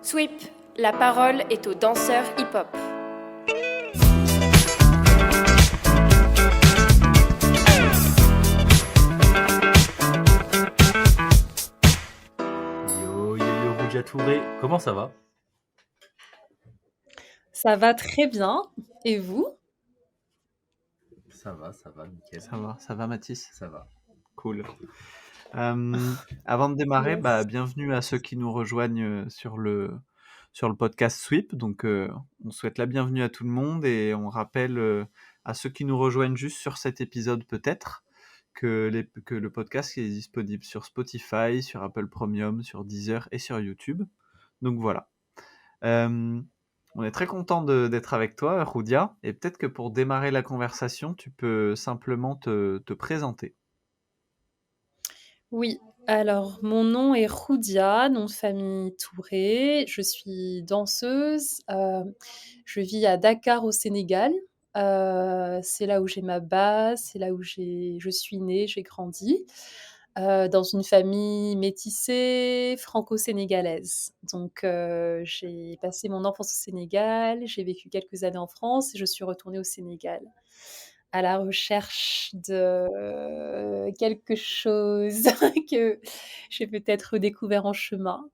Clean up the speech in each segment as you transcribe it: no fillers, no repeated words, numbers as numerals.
Sweep, la parole est aux danseurs hip-hop. Yo yo yo Roudia Touré, comment ça va? Ça va très bien. Et vous? Ça va, nickel. Ça va Mathis? Ça va. Cool. Avant de démarrer, Yes. bienvenue à ceux qui nous rejoignent sur le podcast Sweep. Donc, on souhaite la bienvenue à tout le monde et on rappelle à ceux qui nous rejoignent juste sur cet épisode peut-être que le podcast est disponible sur Spotify, sur Apple Premium, sur Deezer et sur YouTube. Donc voilà. On est très content d'être avec toi, Roudia, et peut-être que pour démarrer la conversation, tu peux simplement te présenter. Oui, alors mon nom est Roudia, nom de famille Touré. Je suis danseuse. Je vis à Dakar au Sénégal. C'est là où j'ai ma base, c'est là où je suis née, j'ai grandi. Dans une famille métissée franco-sénégalaise. Donc, j'ai passé mon enfance au Sénégal, j'ai vécu quelques années en France et je suis retournée au Sénégal à la recherche de quelque chose que j'ai peut-être redécouvert en chemin.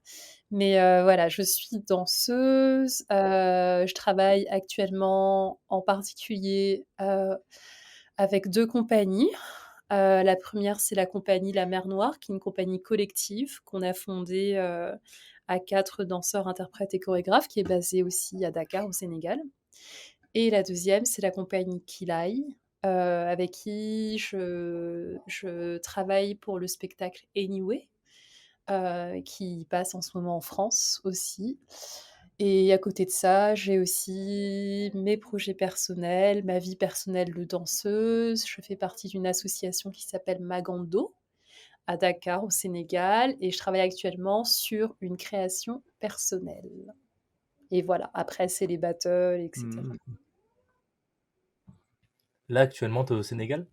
Mais voilà, je suis danseuse. Je travaille actuellement en particulier avec deux compagnies. La première, c'est la compagnie La Mer Noire, qui est une compagnie collective qu'on a fondée à 4 danseurs, interprètes et chorégraphes, qui est basée aussi à Dakar, au Sénégal. Et la deuxième, c'est la compagnie Kilai, avec qui je travaille pour le spectacle Anyway, qui passe en ce moment en France aussi. Et à côté de ça, j'ai aussi mes projets personnels, ma vie personnelle de danseuse. Je fais partie d'une association qui s'appelle Magando à Dakar, au Sénégal, et je travaille actuellement sur une création personnelle. Et voilà, après, c'est les battles, etc. Hmm. Là, actuellement, t'es au Sénégal?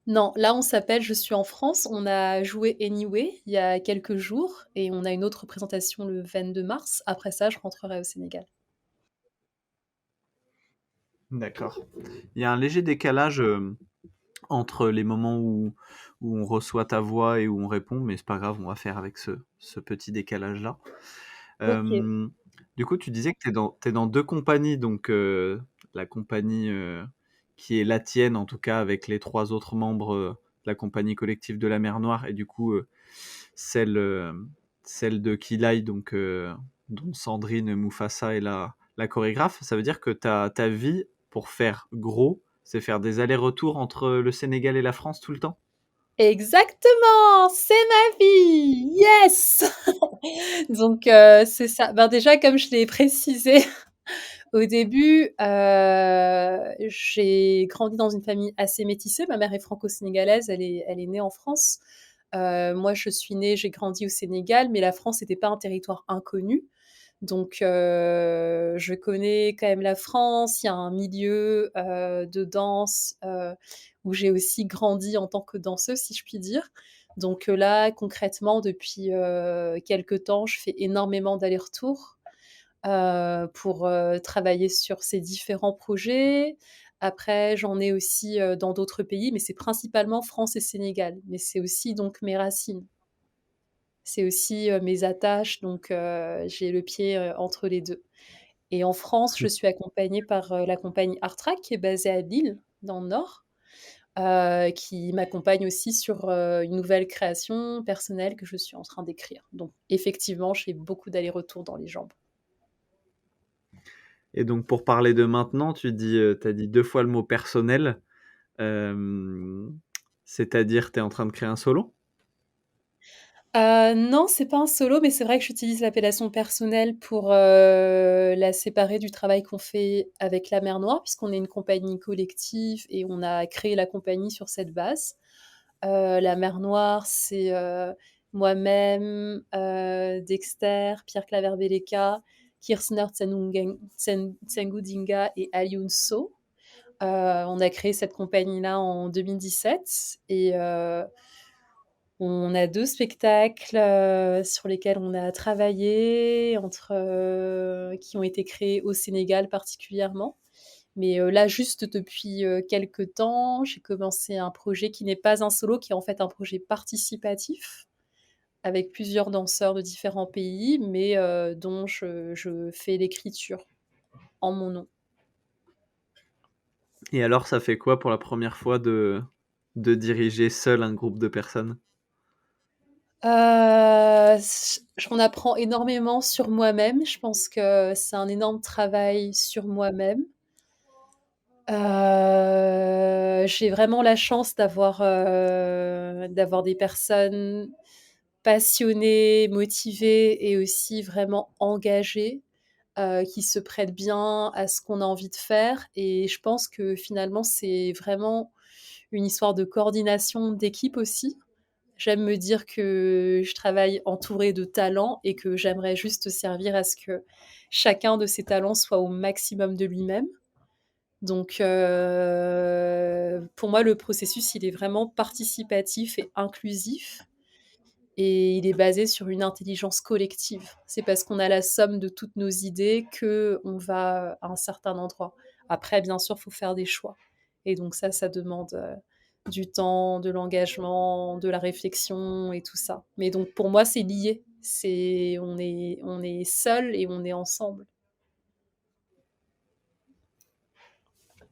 Non, là, on s'appelle Je suis en France. On a joué Anyway il y a quelques jours et on a une autre représentation le 22 mars. Après ça, je rentrerai au Sénégal. D'accord. Il y a un léger décalage entre les moments où on reçoit ta voix et où on répond, mais c'est pas grave, on va faire avec ce petit décalage-là. Ok. Euh, du coup, tu disais que t'es dans deux compagnies, donc la compagnie qui est la tienne, en tout cas avec les trois autres membres de la compagnie collective de la Mer Noire, et du coup celle, celle de Kilai, donc dont Sandrine Moufassa est la chorégraphe. Ça veut dire que ta vie, pour faire gros, c'est faire des allers-retours entre le Sénégal et la France tout le temps? Exactement, c'est ma vie. Yes. Donc c'est ça. Ben déjà, comme je l'ai précisé au début, j'ai grandi dans une famille assez métissée. Ma mère est franco-sénégalaise, elle est née en France. Moi, je suis née, j'ai grandi au Sénégal, mais la France n'était pas un territoire inconnu. Donc, je connais quand même la France. Il y a un milieu de danse où j'ai aussi grandi en tant que danseuse, si je puis dire. Donc là, concrètement, depuis quelques temps, je fais énormément d'allers-retours pour travailler sur ces différents projets. Après, j'en ai aussi dans d'autres pays, mais c'est principalement France et Sénégal. Mais c'est aussi donc mes racines. C'est aussi mes attaches, donc j'ai le pied entre les deux. Et en France, je suis accompagnée par la compagnie Artrac, qui est basée à Lille, dans le Nord, qui m'accompagne aussi sur une nouvelle création personnelle que je suis en train d'écrire. Donc, effectivement, j'ai beaucoup d'allers-retours dans les jambes. Et donc pour parler de maintenant, t'as dit deux fois le mot personnel, euh, c'est-à-dire t'es en train de créer un solo? Non, c'est pas un solo, mais c'est vrai que j'utilise l'appellation personnelle pour, la séparer du travail qu'on fait avec La Mer Noire, puisqu'on est une compagnie collective et on a créé la compagnie sur cette base. La Mer Noire, c'est, moi-même, Dexter, Pierre Claver Belleka, Kirsner Tsengudinga et Alioune Sow. On a créé cette compagnie-là en 2017 et On a 2 spectacles, sur lesquels on a travaillé qui ont été créés au Sénégal particulièrement. Mais, là, juste depuis, quelque temps, j'ai commencé un projet qui n'est pas un solo, qui est en fait un projet participatif avec plusieurs danseurs de différents pays, mais, dont je fais l'écriture en mon nom. Et alors, ça fait quoi pour la première fois de diriger seul un groupe de personnes? J'en apprends énormément sur moi-même. Je pense que c'est un énorme travail sur moi-même. J'ai vraiment la chance d'avoir des personnes passionnées, motivées et aussi vraiment engagées, qui se prêtent bien à ce qu'on a envie de faire et je pense que finalement, c'est vraiment une histoire de coordination d'équipe aussi. J'aime me dire que je travaille entourée de talents et que j'aimerais juste servir à ce que chacun de ces talents soit au maximum de lui-même. Donc, pour moi, le processus, il est vraiment participatif et inclusif et il est basé sur une intelligence collective. C'est parce qu'on a la somme de toutes nos idées qu'on va à un certain endroit. Après, bien sûr, il faut faire des choix et donc ça demande, du temps, de l'engagement, de la réflexion et tout ça. Mais donc pour moi, c'est lié. On est seuls et on est ensemble.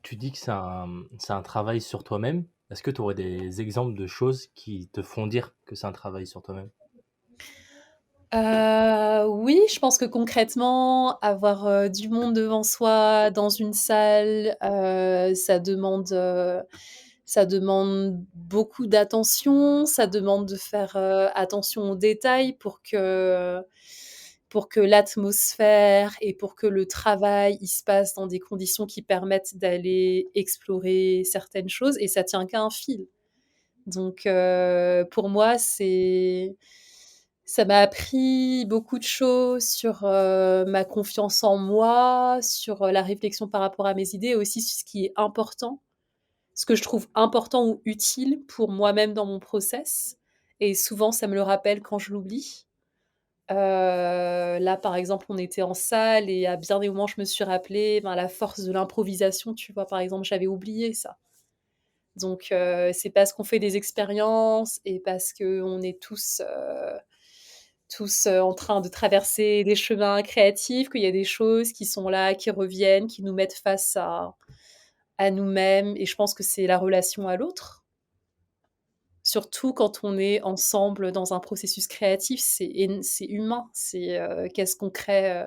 Tu dis que c'est un travail sur toi-même. Est-ce que tu aurais des exemples de choses qui te font dire que c'est un travail sur toi-même? Oui, je pense que concrètement, avoir, du monde devant soi dans une salle, ça demande beaucoup d'attention, ça demande de faire, attention aux détails pour que l'atmosphère et pour que le travail, il se passe dans des conditions qui permettent d'aller explorer certaines choses et ça tient qu'à un fil. Donc, pour moi, ça m'a appris beaucoup de choses sur, ma confiance en moi, sur, la réflexion par rapport à mes idées et aussi sur ce qui est important, ce que je trouve important ou utile pour moi-même dans mon process et souvent ça me le rappelle quand je l'oublie. Là, par exemple, on était en salle et à bien des moments, je me suis rappelé, ben, la force de l'improvisation, tu vois? Par exemple, j'avais oublié ça. Donc, c'est parce qu'on fait des expériences et parce qu'on est tous en train de traverser des chemins créatifs, qu'il y a des choses qui sont là, qui reviennent, qui nous mettent face à nous-mêmes. Et je pense que c'est la relation à l'autre. Surtout quand on est ensemble dans un processus créatif, c'est humain. C'est qu'est-ce qu'on crée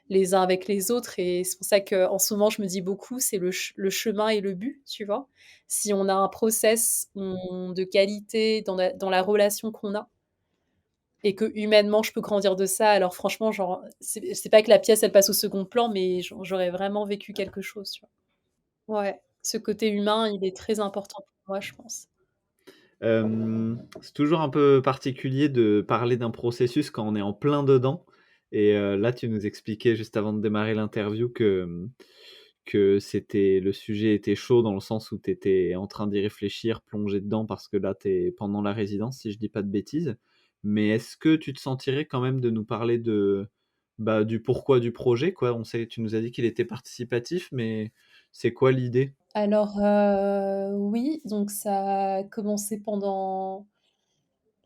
les uns avec les autres. Et c'est pour ça qu'en ce moment, je me dis beaucoup, c'est le chemin et le but, tu vois. Si on a un process de qualité dans la relation qu'on a, et que humainement je peux grandir de ça. Alors franchement, genre, c'est pas que la pièce elle passe au second plan, mais j'aurais vraiment vécu quelque chose, tu vois. Ouais, ce côté humain, il est très important pour moi, je pense. C'est toujours un peu particulier de parler d'un processus quand on est en plein dedans et là, tu nous expliquais juste avant de démarrer l'interview que c'était le sujet était chaud dans le sens où tu étais en train d'y réfléchir, plongé dedans parce que là, tu es pendant la résidence, si je dis pas de bêtises. Mais est-ce que tu te sentirais quand même de nous parler bah, du pourquoi du projet, quoi? On sait tu nous as dit qu'il était participatif, mais c'est quoi l'idée? Alors, oui, donc ça a commencé pendant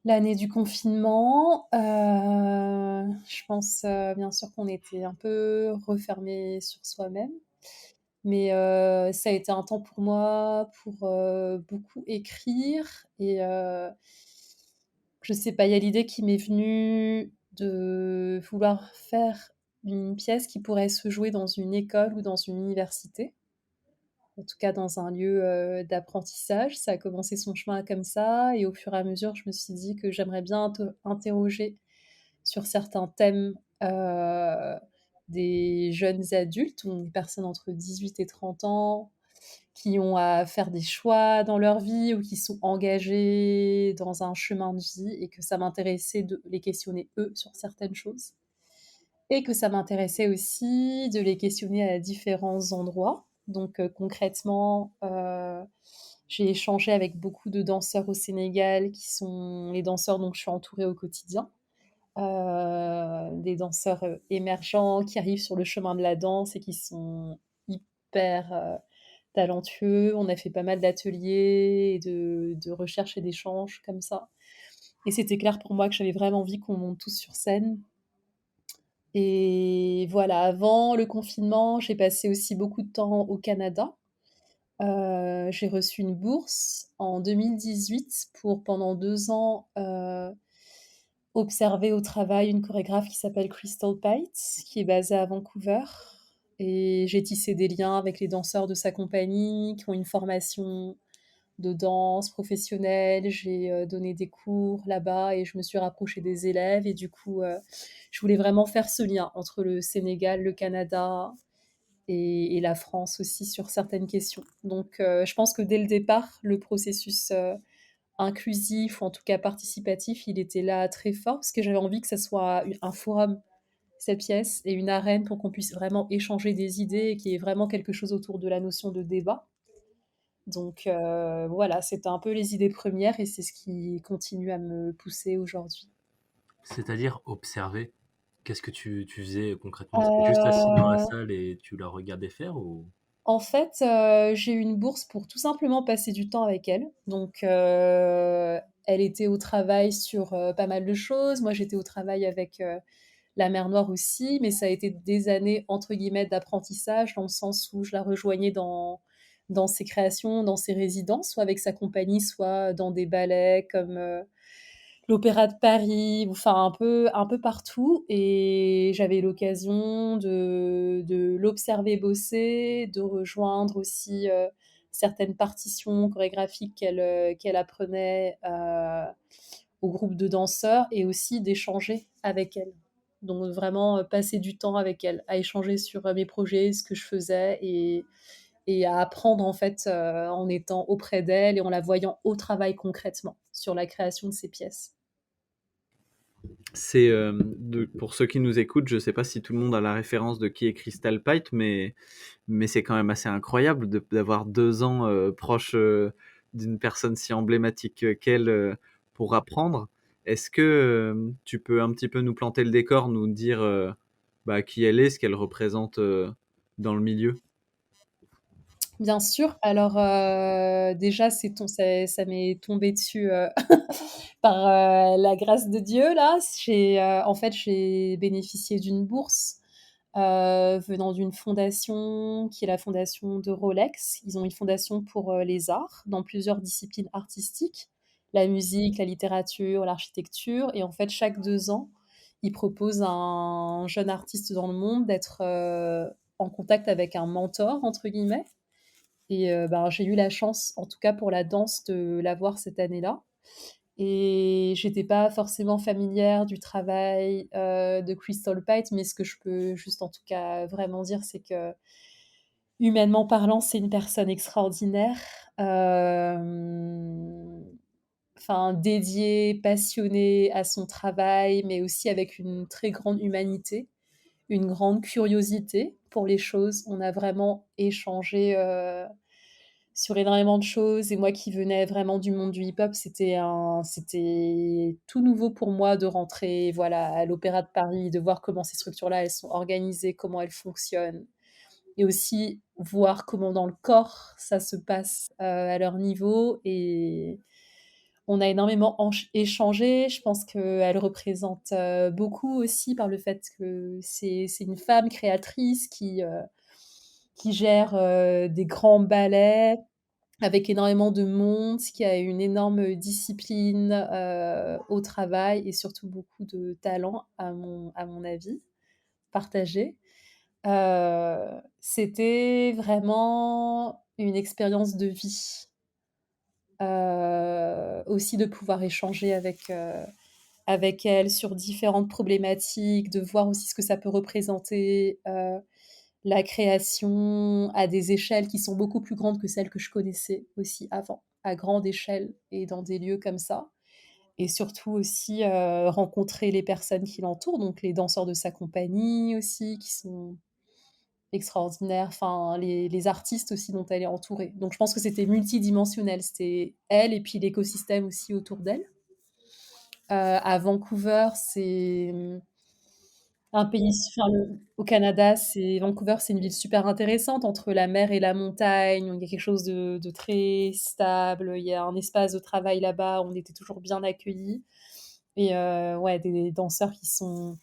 l'année du confinement. Je pense, bien sûr qu'on était un peu refermés sur soi-même, mais ça a été un temps pour moi pour, beaucoup écrire et je sais pas, il y a l'idée qui m'est venue de vouloir faire une pièce qui pourrait se jouer dans une école ou dans une université, en tout cas dans un lieu, d'apprentissage. Ça a commencé son chemin comme ça et au fur et à mesure, je me suis dit que j'aimerais bien interroger sur certains thèmes, des jeunes adultes ou des personnes entre 18 et 30 ans qui ont à faire des choix dans leur vie ou qui sont engagés dans un chemin de vie et que ça m'intéressait de les questionner eux sur certaines choses et que ça m'intéressait aussi de les questionner à différents endroits. Donc concrètement, J'ai échangé avec beaucoup de danseurs au Sénégal qui sont les danseurs dont je suis entourée au quotidien. Des danseurs, émergents qui arrivent sur le chemin de la danse et qui sont hyper, talentueux. On a fait pas mal d'ateliers et de recherches et d'échanges comme ça et c'était clair pour moi que j'avais vraiment envie qu'on monte tous sur scène et voilà, avant le confinement, j'ai passé aussi beaucoup de temps au Canada. J'ai reçu une bourse en 2018 pour pendant 2 ans, observer au travail une chorégraphe qui s'appelle Crystal Pite, qui est basée à Vancouver et j'ai tissé des liens avec les danseurs de sa compagnie qui ont une formation de danse professionnelle. J'ai, donné des cours là-bas et je me suis rapprochée des élèves et du coup, je voulais vraiment faire ce lien entre le Sénégal, le Canada et la France aussi sur certaines questions. Donc, je pense que dès le départ, le processus, inclusif ou en tout cas participatif, il était là très fort parce que j'avais envie que ça soit un forum, cette pièce, et une arène pour qu'on puisse vraiment échanger des idées et qu'il y ait vraiment quelque chose autour de la notion de débat. Donc voilà, c'était un peu les idées premières et c'est ce qui continue à me pousser aujourd'hui. C'est-à-dire observer. Qu'est-ce que tu faisais concrètement? Tu juste assis dans la Euh, salle et tu la regardais faire ou? En fait, j'ai eu une bourse pour tout simplement passer du temps avec elle. Donc, elle était au travail sur, pas mal de choses. Moi, j'étais au travail avec, la mer Noire aussi, mais ça a été des années entre guillemets «d'apprentissage» dans le sens où je la rejoignais dans ses créations, dans ses résidences, soit avec sa compagnie, soit dans des ballets comme, l'Opéra de Paris, enfin un peu partout et j'avais l'occasion de l'observer bosser, de rejoindre aussi, certaines partitions chorégraphiques qu'elle apprenait, au groupe de danseurs et aussi d'échanger avec elle. Donc vraiment, passer du temps avec elle, à échanger sur, mes projets, ce que je faisais et à apprendre en fait, en étant auprès d'elle et en la voyant au travail concrètement sur la création de ses pièces. C'est pour ceux qui nous écoutent, je ne sais pas si tout le monde a la référence de qui est Crystal Pite, mais c'est quand même assez incroyable d'avoir 2 ans proche d'une personne si emblématique qu'elle pour apprendre. Est-ce que tu peux un petit peu nous planter le décor, nous dire bah, qui elle est, ce qu'elle représente dans le milieu? Bien sûr. Alors, déjà, ça m'est tombé dessus, par, la grâce de Dieu là. En fait, j'ai bénéficié d'une bourse, venant d'une fondation qui est la fondation de Rolex. Ils ont une fondation pour, les arts dans plusieurs disciplines artistiques, la musique, la littérature, l'architecture et en fait, chaque 2 ans, ils proposent à un jeune artiste dans le monde d'être, en contact avec un «mentor» entre guillemets et ben, j'ai eu la chance, en tout cas pour la danse, de l'avoir cette année-là et j'étais pas forcément familière du travail, de Crystal Pite, mais ce que je peux juste, en tout cas, vraiment dire, c'est que humainement parlant, c'est une personne extraordinaire, hem, enfin dédiée, passionnée à son travail, mais aussi avec une très grande humanité, une grande curiosité pour les choses. On a vraiment échangé, sur énormément de choses et moi qui venais vraiment du monde du hip-hop, c'était tout nouveau pour moi de rentrer, voilà, à l'Opéra de Paris, de voir comment ces structures-là, elles sont organisées, comment elles fonctionnent et aussi voir comment dans le corps ça se passe, à leur niveau et on a énormément échangé. Je pense qu'elle représente, beaucoup aussi par le fait que c'est une femme créatrice qui gère, des grands ballets avec énormément de monde, qui a une énorme discipline, au travail et surtout beaucoup de talent à mon avis, partagé. C'était vraiment une expérience de vie, aussi de pouvoir échanger avec elle sur différentes problématiques, de voir aussi ce que ça peut représenter, la création à des échelles qui sont beaucoup plus grandes que celles que je connaissais aussi avant, à grande échelle et dans des lieux comme ça. Et surtout aussi, rencontrer les personnes qui l'entourent, donc les danseurs de sa compagnie aussi, qui sont extraordinaire, enfin les artistes aussi dont elle est entourée. Donc je pense que c'était multidimensionnel, c'était elle et puis l'écosystème aussi autour d'elle. À Vancouver, c'est un pays, enfin, au Canada, Vancouver, c'est une ville super intéressante entre la mer et la montagne. Il y a quelque chose de très stable. Il y a un espace de travail là-bas. On était toujours bien accueillis. Et ouais, des danseurs qui sont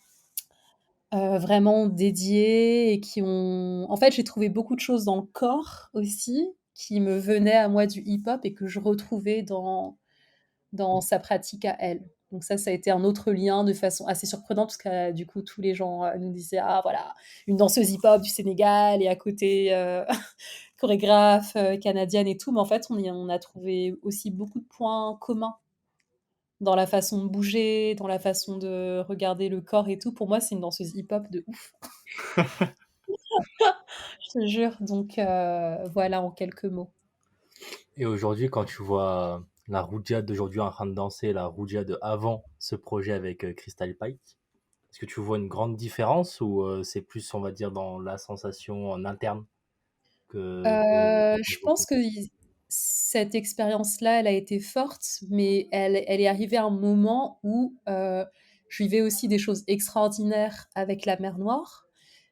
vraiment dédiés et qui ont. En fait, j'ai trouvé beaucoup de choses dans le corps aussi qui me venaient à moi du hip-hop et que je retrouvais dans sa pratique à elle. Donc ça a été un autre lien de façon assez surprenante parce que du coup, tous les gens nous disaient ah voilà, une danseuse hip-hop du Sénégal et à côté chorégraphe canadienne et tout. Mais en fait, on a trouvé aussi beaucoup de points communs dans la façon de bouger, dans la façon de regarder le corps et tout. Pour moi, c'est une danseuse hip-hop de ouf, je te jure. Donc voilà en quelques mots. Et aujourd'hui, quand tu vois la Roudia d'aujourd'hui en train de danser, la Roudia de avant ce projet avec Crystal Pike, est-ce que tu vois une grande différence ou c'est plus, on va dire, dans la sensation en interne que Je pense que cette expérience-là, elle a été forte, mais elle est arrivée à un moment où je vivais aussi des choses extraordinaires avec la mer Noire.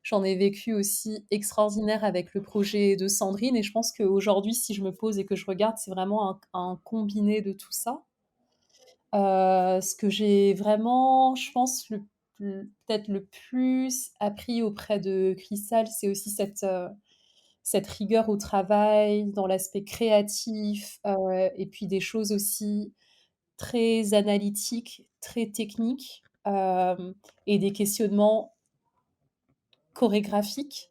J'en ai vécu aussi extraordinaire avec le projet de Sandrine, et je pense qu'aujourd'hui, si je me pose et que je regarde, c'est vraiment un combiné de tout ça. Ce que j'ai vraiment, je pense, peut-être le plus appris auprès de Crystal, c'est aussi cette rigueur au travail, dans l'aspect créatif, et puis des choses aussi très analytiques, très techniques, et des questionnements chorégraphiques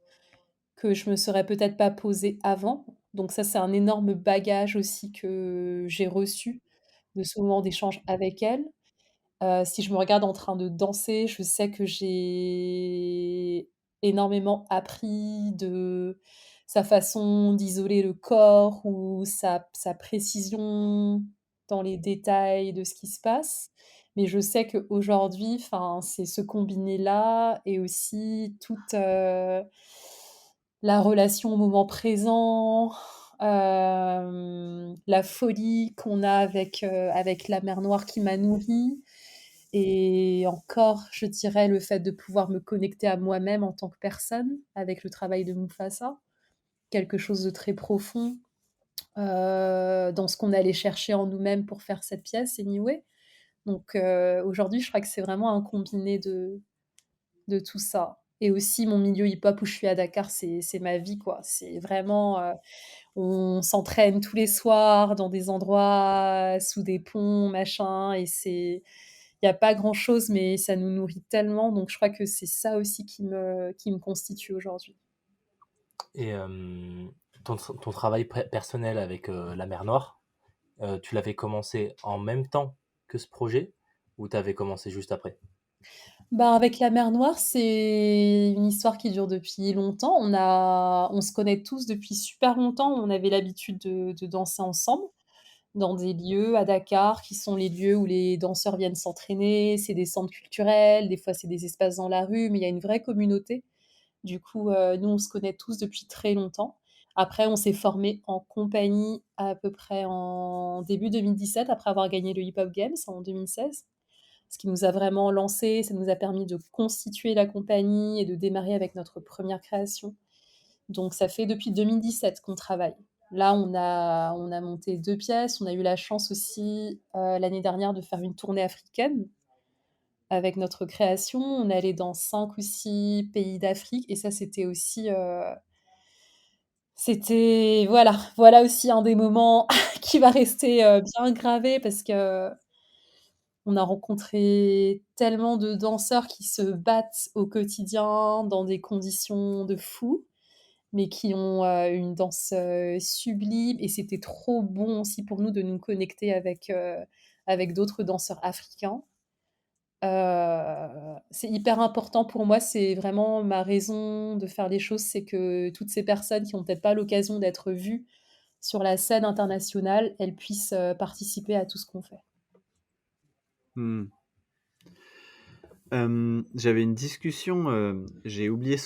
que je me serais peut-être pas posé avant. Donc ça, c'est un énorme bagage aussi que j'ai reçu de ce moment d'échange avec elle. Si je me regarde en train de danser, je sais que j'ai énormément appris de sa façon d'isoler le corps ou sa précision dans les détails de ce qui se passe. Mais je sais qu'aujourd'hui, enfin, c'est ce combiné-là et aussi toute, la relation au moment présent, la folie qu'on a avec la mer Noire qui m'a nourrie et encore, je dirais, le fait de pouvoir me connecter à moi-même en tant que personne avec le travail de Mufasa, quelque chose de très profond, dans ce qu'on allait chercher en nous-mêmes pour faire cette pièce, anyway. Donc aujourd'hui, je crois que c'est vraiment un combiné de tout ça. Et aussi mon milieu hip-hop où je suis à Dakar, c'est ma vie, quoi. C'est vraiment, on s'entraîne tous les soirs dans des endroits, sous des ponts, machin, et il y a pas grand-chose, mais ça nous nourrit tellement. Donc je crois que c'est ça aussi qui me constitue aujourd'hui. Et ton travail personnel avec la mer Noire, tu l'avais commencé en même temps que ce projet ou tu avais commencé juste après? Bah, avec la mer Noire, c'est une histoire qui dure depuis longtemps. On se connaît tous depuis super longtemps. On avait l'habitude de danser ensemble dans des lieux à Dakar qui sont les lieux où les danseurs viennent s'entraîner. C'est des centres culturels, des fois c'est des espaces dans la rue, mais il y a une vraie communauté. Du coup, nous, on se connaît tous depuis très longtemps. Après, on s'est formés en compagnie à peu près en début 2017, après avoir gagné le Hip Hop Games en 2016. Ce qui nous a vraiment lancé, ça nous a permis de constituer la compagnie et de démarrer avec notre première création. Donc ça fait depuis 2017 qu'on travaille. Là, on a monté 2 pièces. On a eu la chance aussi, l'année dernière de faire une tournée africaine avec notre création. On est allé dans 5 ou 6 pays d'Afrique et ça, c'était aussi, c'était voilà aussi un des moments qui va rester, bien gravé parce qu'on a rencontré tellement de danseurs qui se battent au quotidien dans des conditions de fou, mais qui ont, une danse, sublime et c'était trop bon aussi pour nous de nous connecter avec d'autres danseurs africains. C'est hyper important pour moi, c'est vraiment ma raison de faire les choses, c'est que toutes ces personnes qui ont peut-être pas l'occasion d'être vues sur la scène internationale, elles puissent, participer à tout ce qu'on fait. Hmm. J'avais une discussion, j'ai oublié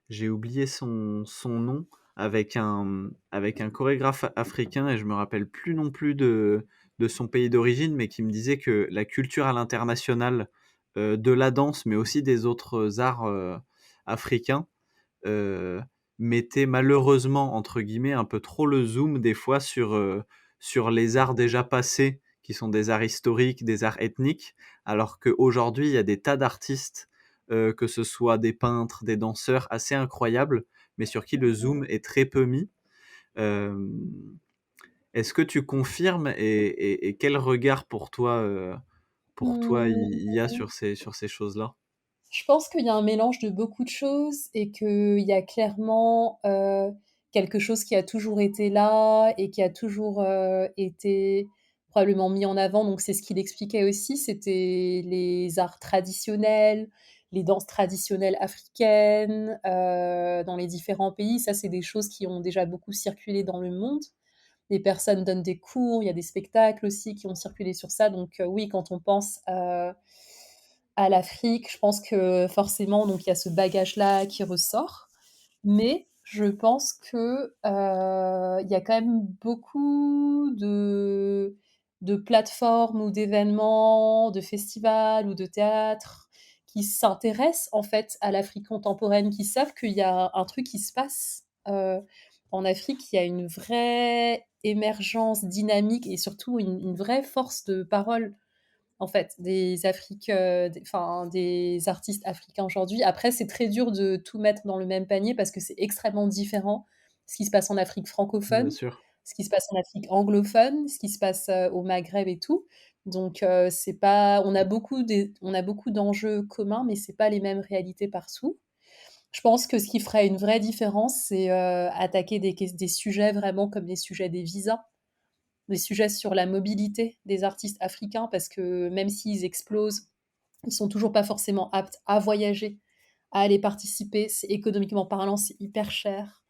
j'ai oublié son nom, avec un chorégraphe africain, et je me rappelle plus non plus de son pays d'origine, mais qui me disait que la culture à l'international, de la danse, mais aussi des autres arts africains, euh, mettait malheureusement, entre guillemets, un peu trop le zoom des fois sur les arts déjà passés, qui sont des arts historiques, des arts ethniques, alors qu'aujourd'hui, il y a des tas d'artistes, que ce soit des peintres, des danseurs, assez incroyables, mais sur qui le zoom est très peu mis. Euh, Est-ce que tu confirmes, et quel regard pour toi Mmh, il y a sur ces choses-là? je pense qu'il y a un mélange de beaucoup de choses et qu'il y a clairement, quelque chose qui a toujours été là et qui a toujours, été probablement mis en avant. Donc c'est ce qu'il expliquait aussi, c'était les arts traditionnels, les danses traditionnelles africaines, dans les différents pays. Ça, c'est des choses qui ont déjà beaucoup circulé dans le monde. Des personnes donnent des cours, il y a des spectacles aussi qui ont circulé sur ça. Donc oui, quand on pense à l'Afrique, je pense que forcément, donc il y a ce bagage-là qui ressort. Mais je pense que il y a quand même beaucoup de plateformes ou d'événements, de festivals ou de théâtres qui s'intéressent en fait à l'Afrique contemporaine, qui savent qu'il y a un truc qui se passe en Afrique, il y a une vraie émergence dynamique et surtout une vraie force de parole en fait, des artistes africains aujourd'hui. Après, c'est très dur de tout mettre dans le même panier parce que c'est extrêmement différent ce qui se passe en Afrique Bien francophone, sûr. ce qui se passe en Afrique anglophone, ce qui se passe au Maghreb et tout. Donc, c'est pas, on a beaucoup d'enjeux communs, mais c'est pas les mêmes réalités partout. Je pense que ce qui ferait une vraie différence, c'est attaquer des sujets vraiment comme les sujets des visas, des sujets sur la mobilité des artistes africains, parce que même s'ils explosent, ils sont toujours pas forcément aptes à voyager, à aller participer. C'est économiquement parlant, c'est hyper cher.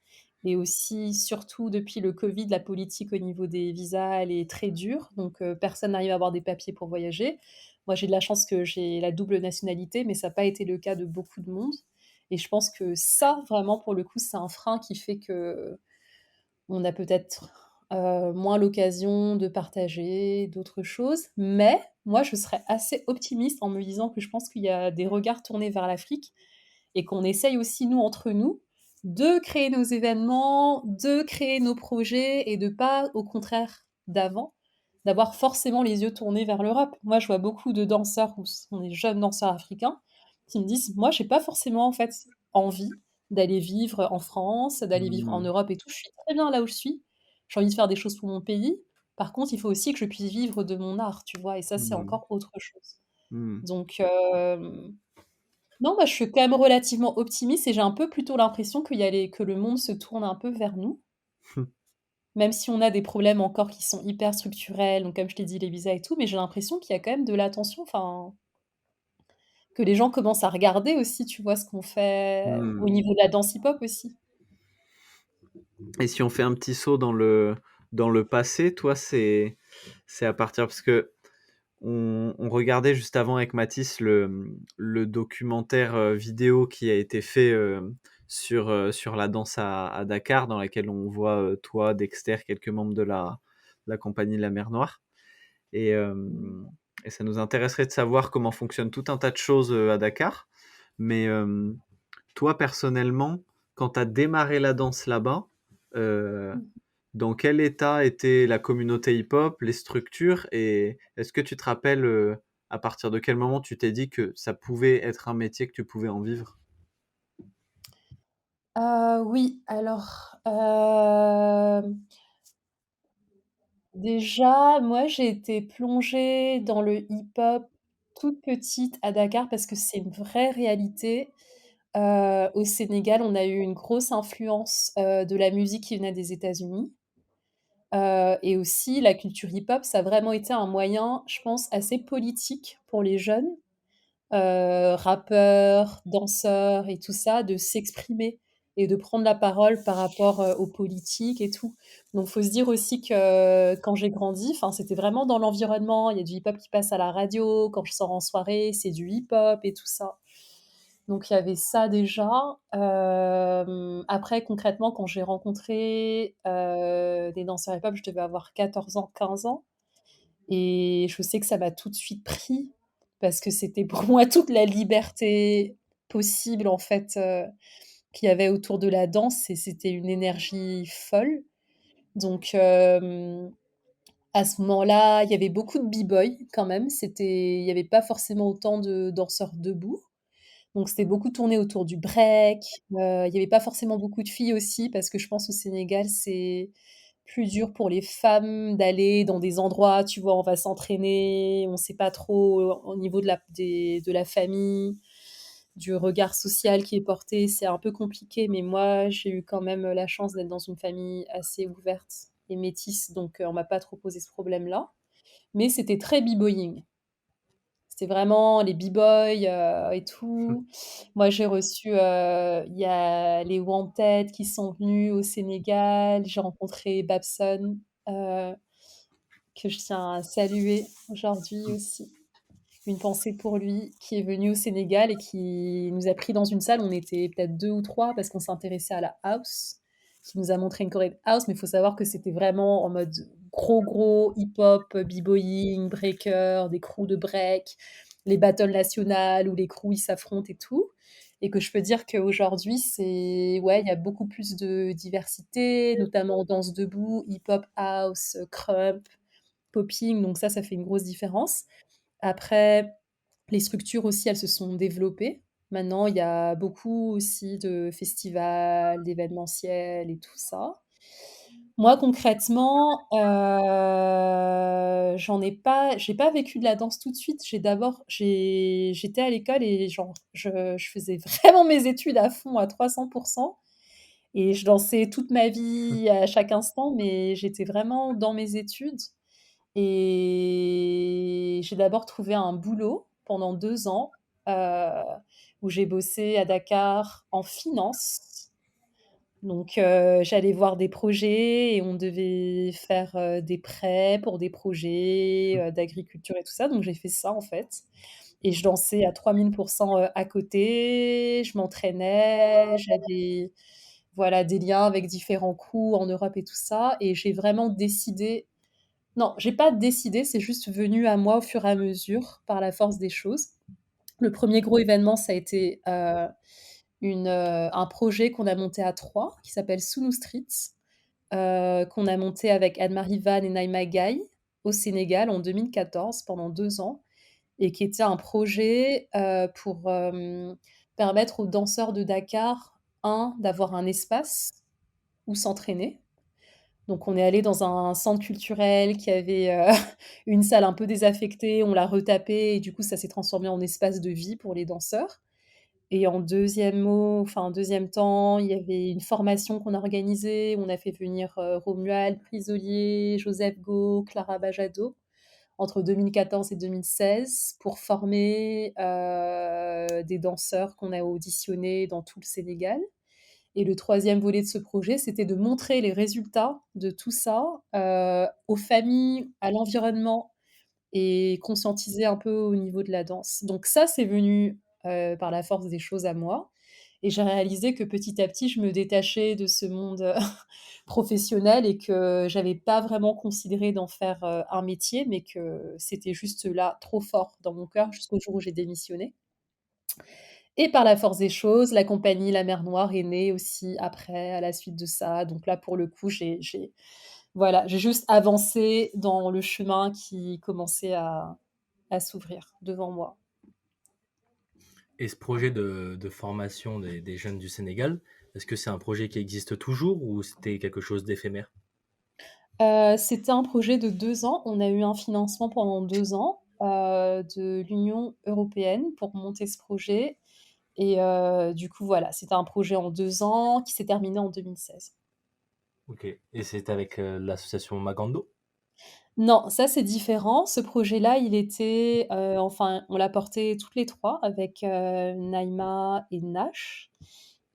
Et aussi, surtout depuis le Covid, la politique au niveau des visas, elle est très dure. Donc, personne n'arrive à avoir des papiers pour voyager. Moi, j'ai de la chance que j'ai la double nationalité, mais ça n'a pas été le cas de beaucoup de monde. Et je pense que ça, vraiment, pour le coup, c'est un frein qui fait que on a peut-être moins l'occasion de partager d'autres choses. Mais moi, je serais assez optimiste en me disant que je pense qu'il y a des regards tournés vers l'Afrique et qu'on essaye aussi, nous, entre nous, de créer nos événements, de créer nos projets et de pas, au contraire d'avant, d'avoir forcément les yeux tournés vers l'Europe. Moi, je vois beaucoup de danseurs, ou ce sont des jeunes danseurs africains, qui me disent, moi, j'ai pas forcément en fait envie d'aller vivre en France, d'aller vivre en Hmm. Europe et tout. Je suis très bien là où je suis. J'ai envie de faire des choses pour mon pays. Par contre, il faut aussi que je puisse vivre de mon art, tu vois. Et ça, c'est Hmm. encore autre chose. Hmm. Donc, non, moi, je suis quand même relativement optimiste et j'ai un peu plutôt l'impression que le monde se tourne un peu vers nous, même si on a des problèmes encore qui sont hyper structurels, donc comme je t'ai dit, les visas et tout, mais j'ai l'impression qu'il y a quand même de l'attention, enfin, que les gens commencent à regarder aussi, tu vois, ce qu'on fait au Hmm. niveau de la danse hip-hop aussi. Et si on fait un petit saut dans le passé, toi, c'est à partir, parce que on regardait juste avant avec Mathis le documentaire vidéo qui a été fait sur la danse à Dakar, dans laquelle on voit toi, Dexter, quelques membres de la compagnie de la Mer Noire. Et, euh, et ça nous intéresserait de savoir comment fonctionne tout un tas de choses à Dakar. Mais toi, personnellement, quand tu as démarré la danse là-bas, euh, dans quel état était la communauté hip-hop, les structures, et est-ce que tu te rappelles à partir de quel moment tu t'es dit que ça pouvait être un métier, que tu pouvais en vivre? Oui, alors, déjà, moi, j'ai été plongée dans le hip-hop toute petite à Dakar parce que c'est une vraie réalité. Au Sénégal, on a eu une grosse influence, de la musique qui venait des États-Unis, et aussi la culture hip-hop, ça a vraiment été un moyen, je pense, assez politique pour les jeunes, rappeurs, danseurs et tout ça, de s'exprimer et de prendre la parole par rapport, aux politiques et tout. Donc faut se dire aussi que quand j'ai grandi, enfin, c'était vraiment dans l'environnement. Il y a du hip-hop qui passe à la radio, quand je sors en soirée, c'est du hip-hop et tout ça. Donc il y avait ça déjà. Après concrètement, quand j'ai rencontré, des danseurs hip-hop, je devais avoir 14 ans, 15 ans et je sais que ça m'a tout de suite pris parce que c'était pour moi toute la liberté possible en fait, qu'il y avait autour de la danse et c'était une énergie folle. Donc à ce moment-là, il y avait beaucoup de b-boys quand même, il y avait pas forcément autant de danseurs debout. Donc c'était beaucoup tourné autour du break, il y avait pas forcément beaucoup de filles aussi parce que je pense au Sénégal, c'est plus dur pour les femmes d'aller dans des endroits, tu vois, on va s'entraîner, on sait pas trop au niveau de la famille, du regard social qui est porté, c'est un peu compliqué, mais moi, j'ai eu quand même la chance d'être dans une famille assez ouverte et métisse, donc on m'a pas trop posé ce problème-là. Mais c'était très b-boying. C'était vraiment les b-boys, et tout. Moi, j'ai reçu, il y a les Wanted qui sont venus au Sénégal. J'ai rencontré Babson, heu, que je tiens à saluer aujourd'hui aussi. Une pensée pour lui, qui est venu au Sénégal et qui nous a pris dans une salle. On était peut-être 2 ou 3 parce qu'on s'intéressait à la house, qui nous a montré une choré de house, mais il faut savoir que c'était vraiment en mode gros, gros hip-hop, b-boying, breaker, des crews de break, les battles nationales où les crews, ils s'affrontent et tout et que je peux dire qu'aujourd'hui, ouais, il y a beaucoup plus de diversité, notamment en danse debout, hip-hop, house, crump, popping, donc ça fait une grosse différence. Après, les structures aussi, elles se sont développées. Maintenant, il y a beaucoup aussi de festivals, d'événementiels et tout ça. Moi, concrètement, j'ai pas vécu de la danse tout de suite. J'étais à l'école et genre, je faisais vraiment mes études à fond, à 300 et je dansais toute ma vie, à chaque instant, mais j'étais vraiment dans mes études et j'ai d'abord trouvé un boulot pendant 2 ans, heu, où j'ai bossé à Dakar en finance. Donc j'allais voir des projets et on devait faire, des prêts pour des projets, d'agriculture et tout ça, donc j'ai fait ça, en fait et je dansais à 3000 à côté. Je m'entraînais, j'avais, voilà, des liens avec différents crews en Europe et tout ça et j'ai vraiment décidé non, j'ai pas décidé, c'est juste venu à moi au fur et à mesure, par la force des choses. Le premier gros événement, ça a été, un projet qu'on a monté à 3 qui s'appelle Sunu Streets, qu'on a monté avec Anne-Marie Van et Naïma Gaye au Sénégal en 2014 pendant 2 ans et qui était un projet, pour, permettre aux danseurs de Dakar, d'avoir un espace où s'entraîner. Donc on est allé dans un centre culturel qui avait, une salle un peu désaffectée, on l'a retapé et du coup ça s'est transformé en espace de vie pour les danseurs et en deuxième temps, il y avait une formation qu'on a organisée, on a fait venir, Romuald Prisolier, Joseph Go, Clara Bajado entre 2014 et 2016 pour former, des danseurs qu'on a auditionnés dans tout le Sénégal. Et le troisième volet de ce projet, c'était de montrer les résultats de tout ça, aux familles, à l'environnement et conscientiser un peu au niveau de la danse. Donc ça, c'est venu, par la force des choses à moi et j'ai réalisé que petit à petit, je me détachais de ce monde, professionnel et que j'avais pas vraiment considéré d'en faire, un métier, mais que c'était juste là, trop fort dans mon cœur jusqu'au jour où j'ai démissionné. Et par la force des choses, la compagnie La Mer Noire est née aussi après, à la suite de ça. Donc là, pour le coup, voilà, j'ai juste avancé dans le chemin qui commençait à s'ouvrir devant moi. Et ce projet de formation des jeunes du Sénégal, est-ce que c'est un projet qui existe toujours ou c'était quelque chose d'éphémère? C'était un projet de 2 ans. On a eu un financement pendant 2 ans, de l'Union européenne pour monter ce projet et du coup, voilà, c'était un projet en 2 ans qui s'est terminé en 2016. Ok. Et c'est avec l'association Magando? Non, ça c'est différent. Ce projet-là, il était, enfin, on l'a porté toutes les 3 avec, Naïma et Nash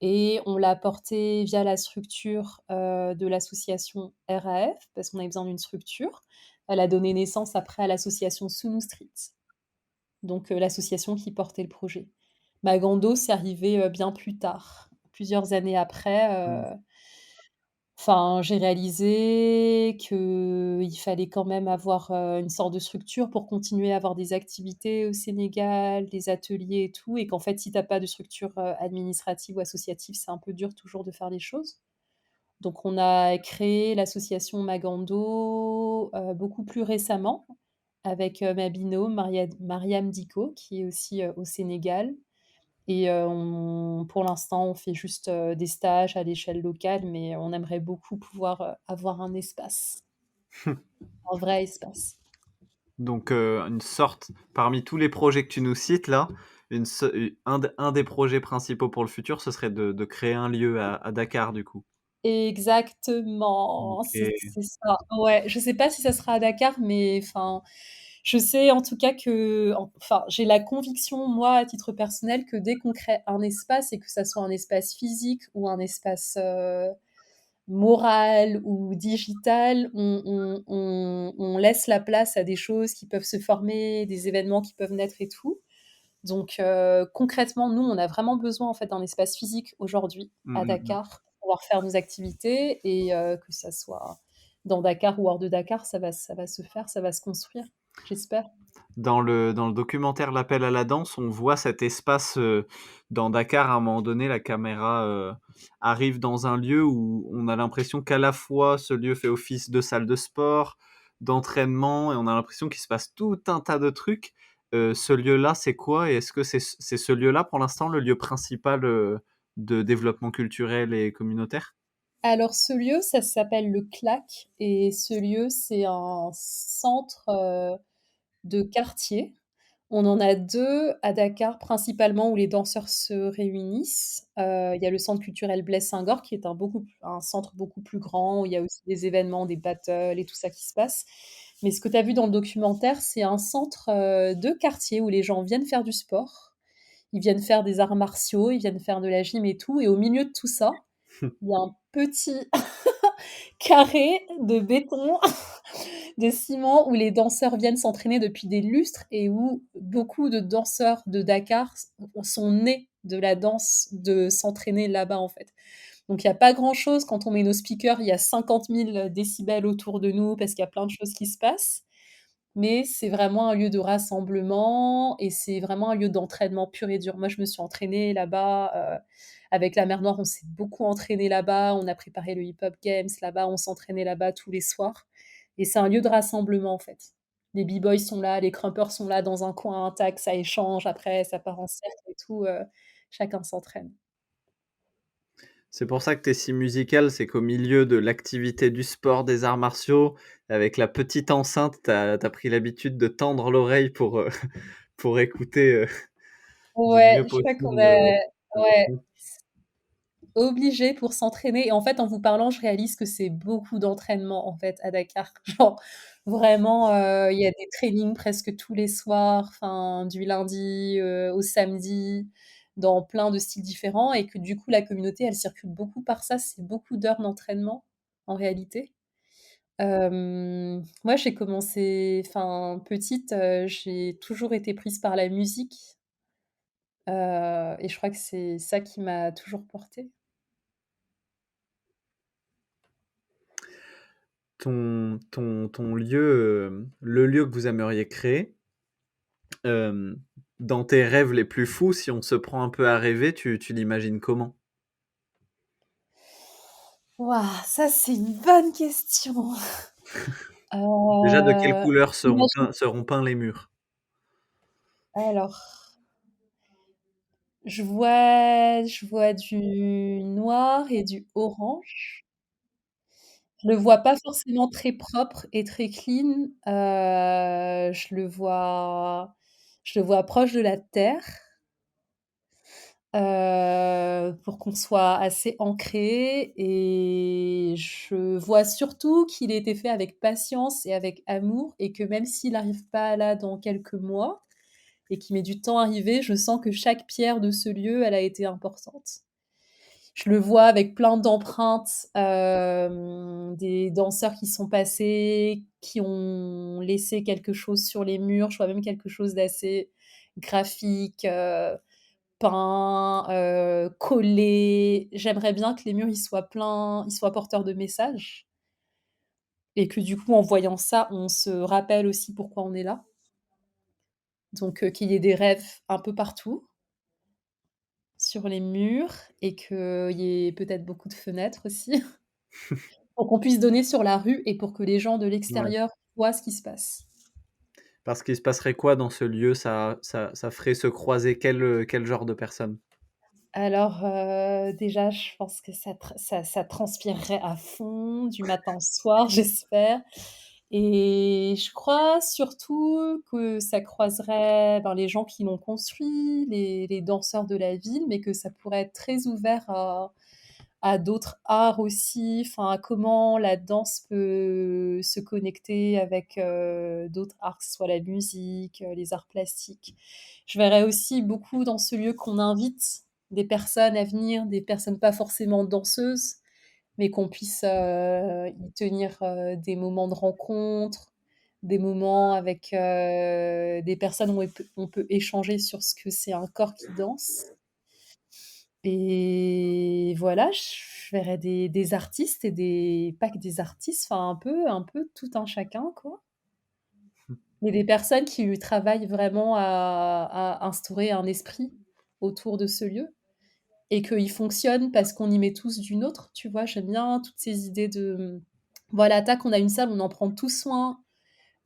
et on l'a porté via la structure, de l'association RAF parce qu'on avait besoin d'une structure. Elle a donné naissance après à l'association Sunu Street, donc l'association qui portait le projet. Magando, c'est arrivé, bien plus tard. Plusieurs années après, Mmh. enfin, j'ai réalisé qu'il fallait quand même avoir, une sorte de structure pour continuer à avoir des activités au Sénégal, des ateliers et tout et qu'en fait, si tu as pas de structure, administrative ou associative, c'est un peu dur toujours de faire les choses. Donc on a créé l'association Magando, beaucoup plus récemment avec, ma binôme Mariam Dicko qui est aussi, au Sénégal et on pour l'instant, on fait juste, des stages à l'échelle locale, mais on aimerait beaucoup pouvoir, avoir un espace, un vrai espace. Donc, une sorte parmi tous les projets que tu nous cites là, une se u un des projets principaux pour le futur, ce serait de créer un lieu à Dakar, du coup? Exactement, OK. c'est ça. Ouais, je sais pas si ça sera à Dakar, mais enfin, je sais en tout cas que enfin, j'ai la conviction, moi, à titre personnel, que dès qu'on crée un espace et que ça soit un espace physique ou un espace, moral ou digital, on laisse la place à des choses qui peuvent se former, des événements qui peuvent naître et tout. Donc concrètement, nous, on a vraiment besoin, en fait, d'un espace physique aujourd'hui Mmh à mh, mmh. Dakar pour pouvoir faire nos activités et que ça soit dans Dakar ou hors de Dakar, ça va se faire, ça va se construire, j'espère. Dans le documentaire L'appel à la danse, on voit cet espace, dans Dakar. À un moment donné, la caméra, arrive dans un lieu où on a l'impression qu'à la fois ce lieu fait office de salle de sport, d'entraînement et on a l'impression qu'il se passe tout un tas de trucs. Ce lieu-là, c'est quoi? Et est-ce que c'est ce lieu-là, pour l'instant, le lieu principal, de développement culturel et communautaire? Alors ce lieu, ça s'appelle le CLAC et ce lieu, c'est un centre, de quartier. On en a 2 à Dakar principalement où les danseurs se réunissent. Il y a le centre culturel Blaise Senghor qui est un centre beaucoup plus grand où il y a aussi des événements, des battles et tout ça qui se passe. Mais ce que tu as vu dans le documentaire, c'est un centre, de quartier où les gens viennent faire du sport. Ils viennent faire des arts martiaux, ils viennent faire de la gym et tout et au milieu de tout ça, il y a un petit carré de béton, de ciment où les danseurs viennent s'entraîner depuis des lustres et où beaucoup de danseurs de Dakar sont nés de la danse, de s'entraîner là-bas en fait. Donc il y a pas grand-chose quand on met nos speakers, il y a 50 000 décibels autour de nous parce qu'il y a plein de choses qui se passent. Mais c'est vraiment un lieu de rassemblement et c'est vraiment un lieu d'entraînement pur et dur. Moi, je me suis entraînée là-bas, avec la Mer Noire, on s'est beaucoup entraîné là-bas, on a préparé le Hip Hop Games là-bas, on s'entraînait là-bas tous les soirs et c'est un lieu de rassemblement, en fait. Les b-boys sont là, les crumpers sont là dans un coin intact, ça échange après, ça part en cercle et tout, chacun s'entraîne. C'est pour ça que tu es si musical, c'est qu'au milieu de l'activité du sport, des arts martiaux, avec la petite enceinte, tu as pris l'habitude de tendre l'oreille pour, pour écouter, du Ouais, mieux je crois qu'on possible, a le ouais. son. Obligé pour s'entraîner et en fait, en vous parlant, je réalise que c'est beaucoup d'entraînement, en fait, à Dakar. Genre, vraiment, il y a des trainings presque tous les soirs, enfin, du lundi, au samedi, dans plein de styles différents et que du coup, la communauté, elle circule beaucoup par ça. C'est beaucoup d'heures d'entraînement, en réalité. Moi, j'ai commencé enfin, petite, j'ai toujours été prise par la musique, et je crois que c'est ça qui m'a toujours portée. Ton lieu, le lieu que vous aimeriez créer, hem, dans tes rêves les plus fous, si on se prend un peu à rêver, tu l'imagines comment? Waouh, ça c'est une bonne question. Déjà, de quelle couleur J'imagine seront peints les murs? alors, je vois du noir et du orange. Je le vois pas forcément très propre et très clean, je le vois proche de la terre, pour qu'on soit assez ancré et je vois surtout qu'il a été fait avec patience et avec amour et que même s'il arrive pas là dans quelques mois et qu'il met du temps à arriver, je sens que chaque pierre de ce lieu, elle a été importante. Je le vois avec plein d'empreintes, des danseurs qui sont passés, qui ont laissé quelque chose sur les murs. Je vois même quelque chose d'assez graphique, peints, collés. J'aimerais bien que les murs, ils soient porteurs de messages et que du coup, en voyant ça, on se rappelle aussi pourquoi on est là. Donc, qu'il y ait des rêves un peu partout sur les murs et qu'il y ait peut-être beaucoup de fenêtres aussi, pour qu'on puisse donner sur la rue et pour que les gens de Ouais. l'extérieur voient ce qui se passe. Parce qu'il se passerait quoi dans ce lieu? Ça ferait se croiser quel genre de personnes? Alors, déjà, je pense que ça transpirerait à fond du matin au soir, j'espère et je crois surtout que ça croiserait, ben, les gens qui l'ont construit, les danseurs de la ville, mais que ça pourrait être très ouvert à d'autres arts aussi, enfin, à comment la danse peut se connecter avec, d'autres arts, que ce soit la musique, les arts plastiques. Je verrais aussi beaucoup dans ce lieu qu'on invite des personnes à venir, des personnes pas forcément danseuses, mais qu'on puisse, y tenir, des moments de rencontre, des moments avec, des personnes où on peut échanger sur ce que c'est un corps qui danse. Et voilà, je verrais des artistes et des pas que des artistes, enfin un peu tout un chacun, quoi. Mais des personnes qui travaillent vraiment à instaurer un esprit autour de ce lieu et qu'il fonctionne parce qu'on y met tous du nôtre, tu vois? J'aime bien toutes ces idées de, voilà, tac, on a une salle, on en prend tous soin.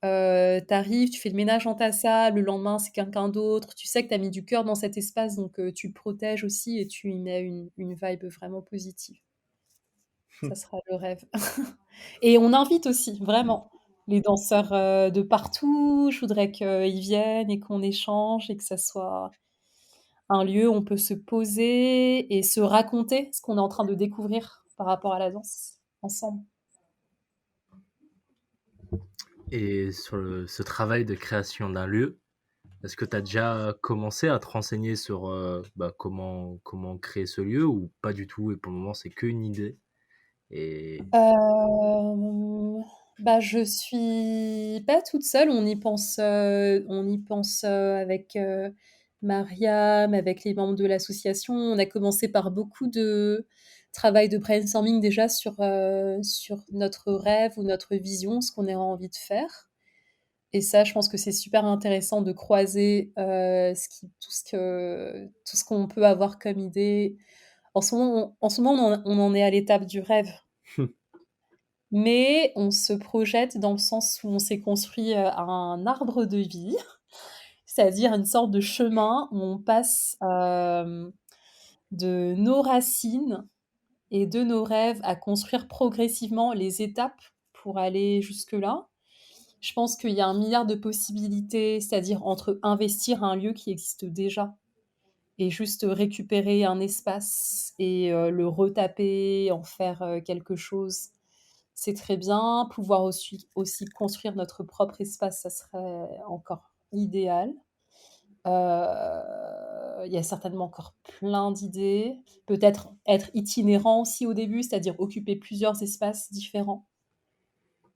Tu tu fais le ménage dans ta salle, le lendemain, c'est quelqu'un d'autre. Tu sais que tu as mis du cœur dans cet espace, donc tu le protèges aussi et tu y mets une vibe vraiment positive. Ça sera le rêve. Et on invite aussi, vraiment, les danseurs, de partout. Je voudrais qu'ils viennent et qu'on échange et que ça soit un lieu où on peut se poser et se raconter ce qu'on est en train de découvrir par rapport à la danse, ensemble. Et sur ce travail de création d'un lieu, est-ce que tu as déjà commencé à te renseigner sur comment créer ce lieu ou pas du tout et pour le moment c'est qu'une idée et Hem, Bah, je suis pas toute seule, on y pense, avec, Mariam, avec les membres de l'association. On a commencé par beaucoup de travail de brainstorming déjà sur notre rêve ou notre vision, ce qu'on a envie de faire et ça, je pense que c'est super intéressant de croiser, tout ce qu'on peut avoir comme idée. En ce moment, on en est à l'étape du rêve. Mais on se projette dans le sens où on s'est construit, un arbre de vie, c'est-à-dire une sorte de chemin où on passe, de nos racines et de nos rêves à construire progressivement les étapes pour aller jusque-là. Je pense qu'il y a un milliard de possibilités, c'est-à-dire entre investir un lieu qui existe déjà et juste récupérer un espace et le retaper, en faire, quelque chose. C'est très bien. Pouvoir aussi construire notre propre espace, ça serait encore idéal. Il y a certainement encore plein d'idées. Peut-être être itinérant aussi au début, c'est-à-dire occuper plusieurs espaces différents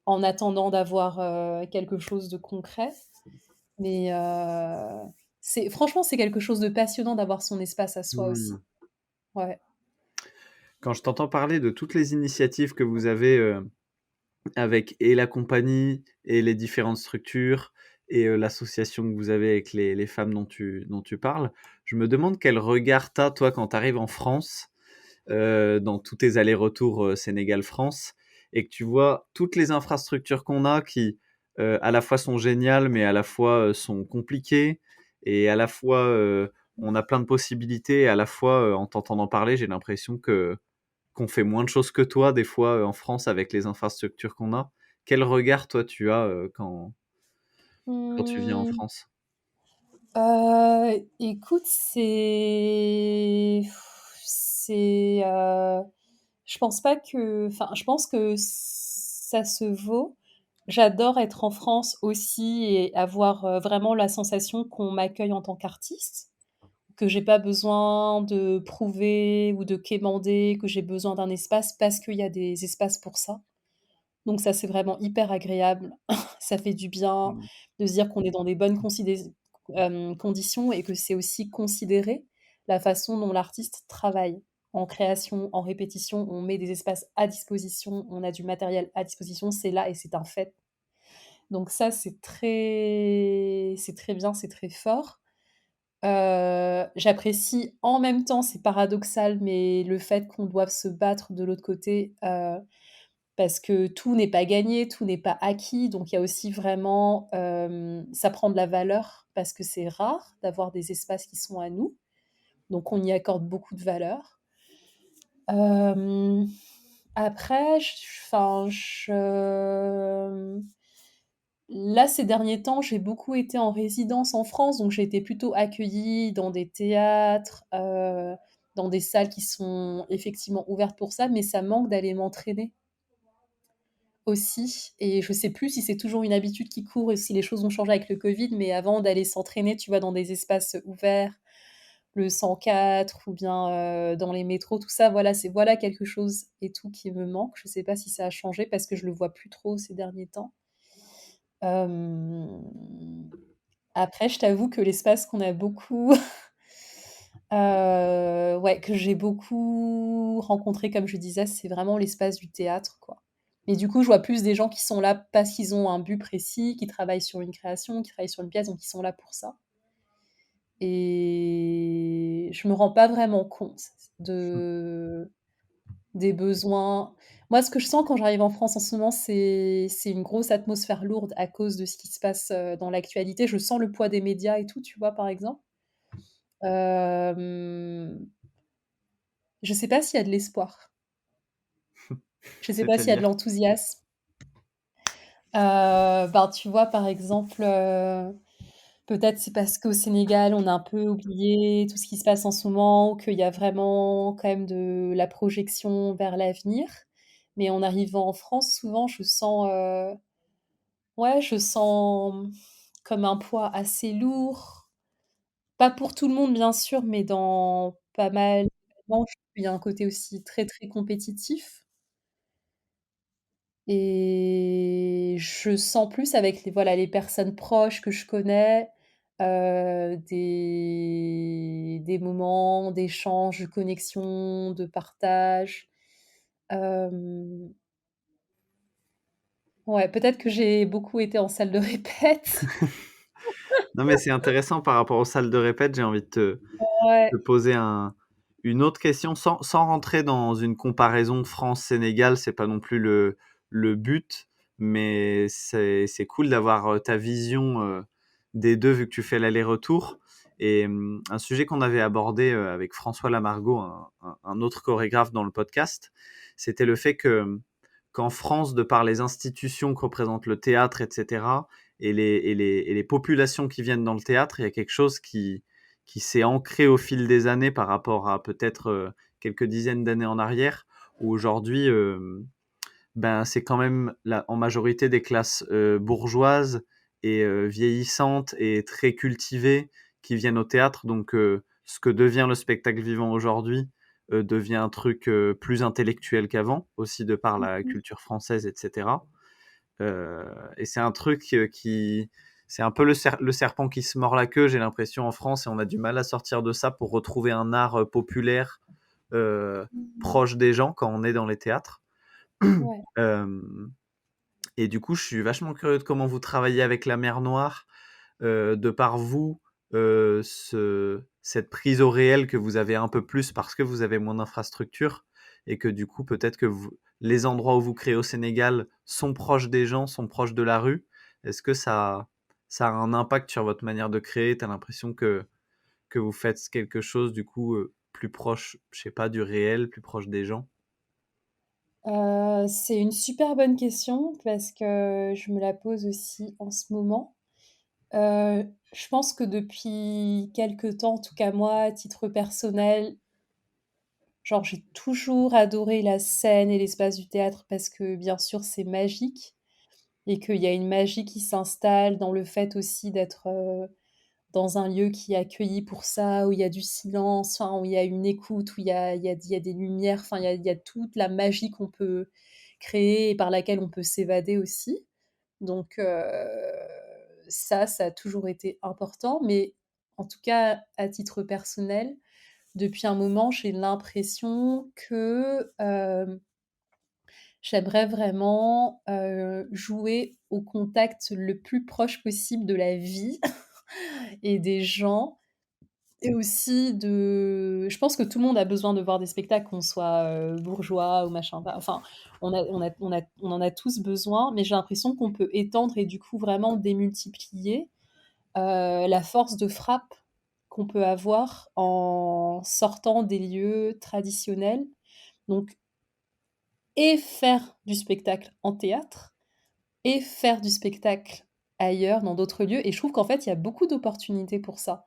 en attendant d'avoir, quelque chose de concret. Mais, c'est franchement, c'est quelque chose de passionnant d'avoir son espace à soi aussi. Mmh. Ouais. Quand je t'entends parler de toutes les initiatives que vous avez, avec et la compagnie et les différentes structures et l'association que vous avez avec les femmes dont tu parles, je me demande quel regard tu as, toi, quand tu arrives en France, dans tous tes allers-retours, Sénégal-France et que tu vois toutes les infrastructures qu'on a qui, à la fois sont géniales, mais à la fois, sont compliquées et à la fois, on a plein de possibilités et à la fois, en t'entendant parler, j'ai l'impression qu'on fait moins de choses que toi, des fois, en France avec les infrastructures qu'on a. Quel regard, toi, tu as, quand tu viens en Mmh. France? Écoute, je pense pas que enfin, je pense que ça se vaut. J'adore être en France aussi et avoir, vraiment la sensation qu'on m'accueille en tant qu'artiste, que j'ai pas besoin de prouver ou de quémander, que j'ai besoin d'un espace parce qu'il y a des espaces pour ça. Donc ça, c'est vraiment hyper agréable. Ça fait du bien Mmh. de se dire qu'on est dans des bonnes conditions et que c'est aussi considéré. la façon dont l'artiste travaille. En création, en répétition, on met des espaces à disposition, on a du matériel à disposition, c'est là et c'est un fait. Donc ça, c'est très bien, c'est très fort. J'apprécie en même temps, c'est paradoxal, mais le fait qu'on doive se battre de l'autre côté, parce que tout n'est pas gagné, tout n'est pas acquis. Donc il y a aussi vraiment, ça prend de la valeur parce que c'est rare d'avoir des espaces qui sont à nous. Donc on y accorde beaucoup de valeur. Hem, Après, là, ces derniers temps, j'ai beaucoup été en résidence en France, donc j'ai été plutôt accueillie dans des théâtres, dans des salles qui sont effectivement ouvertes pour ça, mais ça manque d'aller m'entraîner aussi. Et je sais plus si c'est toujours une habitude qui court et si les choses ont changé avec le Covid, mais avant d'aller s'entraîner, tu vois, dans des espaces ouverts, le 104 ou bien dans les métros, tout ça, voilà quelque chose et tout qui me manque. Je sais pas si ça a changé parce que je le vois plus trop ces derniers temps. Euh, Après, je t'avoue que l'espace qu'on a beaucoup, ouais, que j'ai beaucoup rencontré, comme je disais, c'est vraiment l'espace du théâtre, quoi. Mais du coup, je vois plus des gens qui sont là parce qu'ils ont un but précis, qui travaillent sur une création, qui travaillent sur une pièce, donc ils sont là pour ça. Et je me rends pas vraiment compte de des besoins. Moi, ce que je sens quand j'arrive en France en ce moment, c'est une grosse atmosphère lourde à cause de ce qui se passe, dans l'actualité. Je sens le poids des médias et tout, tu vois, par exemple. Hem, je sais pas s'il y a de l'espoir. Je sais pas s'il y a de C'est-à-dire? l'enthousiasme. Ben, tu vois, par exemple, peut-être c'est parce qu'au Sénégal, on a un peu oublié tout ce qui se passe en ce moment, qu'il y a vraiment quand même de la projection vers l'avenir. Mais en arrivant en France, souvent, ouais, je sens comme un poids assez lourd. Pas pour tout le monde, bien sûr, mais dans pas mal d'événements, je trouve qu'il y a un côté aussi très, très compétitif. Et je sens plus avec les personnes proches que je connais, des moments d'échange, de connexion, de partage. Hem, ouais, peut-être que j'ai beaucoup été en salle de répète. Non, mais c'est intéressant par rapport aux salles de répète. J'ai envie de te Ouais. poser une autre question sans rentrer dans une comparaison France-Sénégal. C'est pas non plus le but, mais c'est cool d'avoir ta vision des deux vu que tu fais l'aller-retour. Et un sujet qu'on avait abordé avec François Lamargot, un autre chorégraphe dans le podcast, c'était le fait qu'en France, de par les institutions que représente le théâtre, etc., et les populations qui viennent dans le théâtre, il y a quelque chose qui s'est ancré au fil des années par rapport à peut-être quelques dizaines d'années en arrière, où aujourd'hui, ben, c'est quand même en majorité des classes bourgeoises et vieillissantes et très cultivées qui viennent au théâtre. Donc, ce que devient le spectacle vivant aujourd'hui devient un truc plus intellectuel qu'avant, aussi de par la Mmh. culture française, etc. Et c'est un truc qui... C'est un peu le serpent qui se mord la queue, j'ai l'impression, en France, et on a du mal à sortir de ça pour retrouver un art populaire euh, Mmh. proche des gens quand on est dans les théâtres. Ouais. Euh, et du coup, je suis vachement curieux de comment vous travaillez avec la mer Noire, de par vous, cette prise au réel que vous avez un peu plus parce que vous avez moins d'infrastructures et que du coup, peut-être que les endroits où vous créez au Sénégal sont proches des gens, sont proches de la rue. Est-ce que ça a un impact sur votre manière de créer? Tu as l'impression que vous faites quelque chose du coup plus proche, je sais pas, du réel, plus proche des gens? C'est une super bonne question parce que je me la pose aussi en ce moment. Je pense que depuis quelque temps, en tout cas moi, à titre personnel, genre j'ai toujours adoré la scène et l'espace du théâtre parce que bien sûr c'est magique et qu'il y a une magie qui s'installe dans le fait aussi d'être, dans un lieu qui est accueilli pour ça, où il y a du silence, enfin, où il y a une écoute, où il y a des lumières, enfin il y a toute la magie qu'on peut créer et par laquelle on peut s'évader aussi. Donc ça a toujours été important, mais en tout cas, à titre personnel, depuis un moment, j'ai l'impression que j'aimerais vraiment jouer au contact le plus proche possible de la vie et des gens. Et aussi je pense que tout le monde a besoin de voir des spectacles, qu'on soit, bourgeois ou machin, enfin, on en a tous besoin, mais j'ai l'impression qu'on peut étendre et du coup vraiment démultiplier, la force de frappe qu'on peut avoir en sortant des lieux traditionnels. Donc et faire du spectacle en théâtre et faire du spectacle ailleurs, dans d'autres lieux et je trouve qu'en fait, il y a beaucoup d'opportunités pour ça.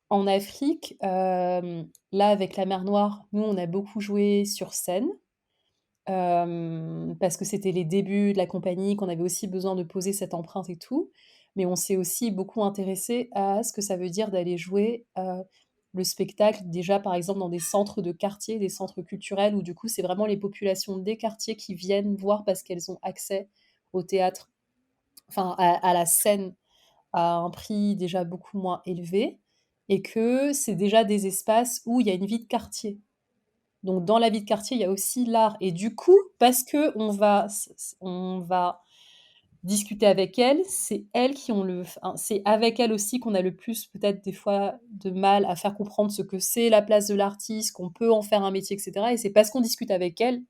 En Afrique, là, avec la mer Noire, nous, on a beaucoup joué sur scène, parce que c'était les débuts de la compagnie, qu'on avait aussi besoin de poser cette empreinte et tout. Mais on s'est aussi beaucoup intéressé à ce que ça veut dire d'aller jouer, le spectacle, déjà, par exemple, dans des centres de quartier, des centres culturels où, du coup, c'est vraiment les populations des quartiers qui viennent voir parce qu'elles ont accès au théâtre, enfin, à la scène à un prix déjà beaucoup moins élevé et que c'est déjà des espaces où il y a une vie de quartier. Donc dans la vie de quartier, il y a aussi l'art et du coup, parce on va discuter avec elles, c'est elles qui ont c'est avec elles aussi qu'on a le plus peut-être des fois de mal à faire comprendre ce que c'est la place de l'artiste, qu'on peut en faire un métier, etc. Et c'est parce qu'on discute avec elles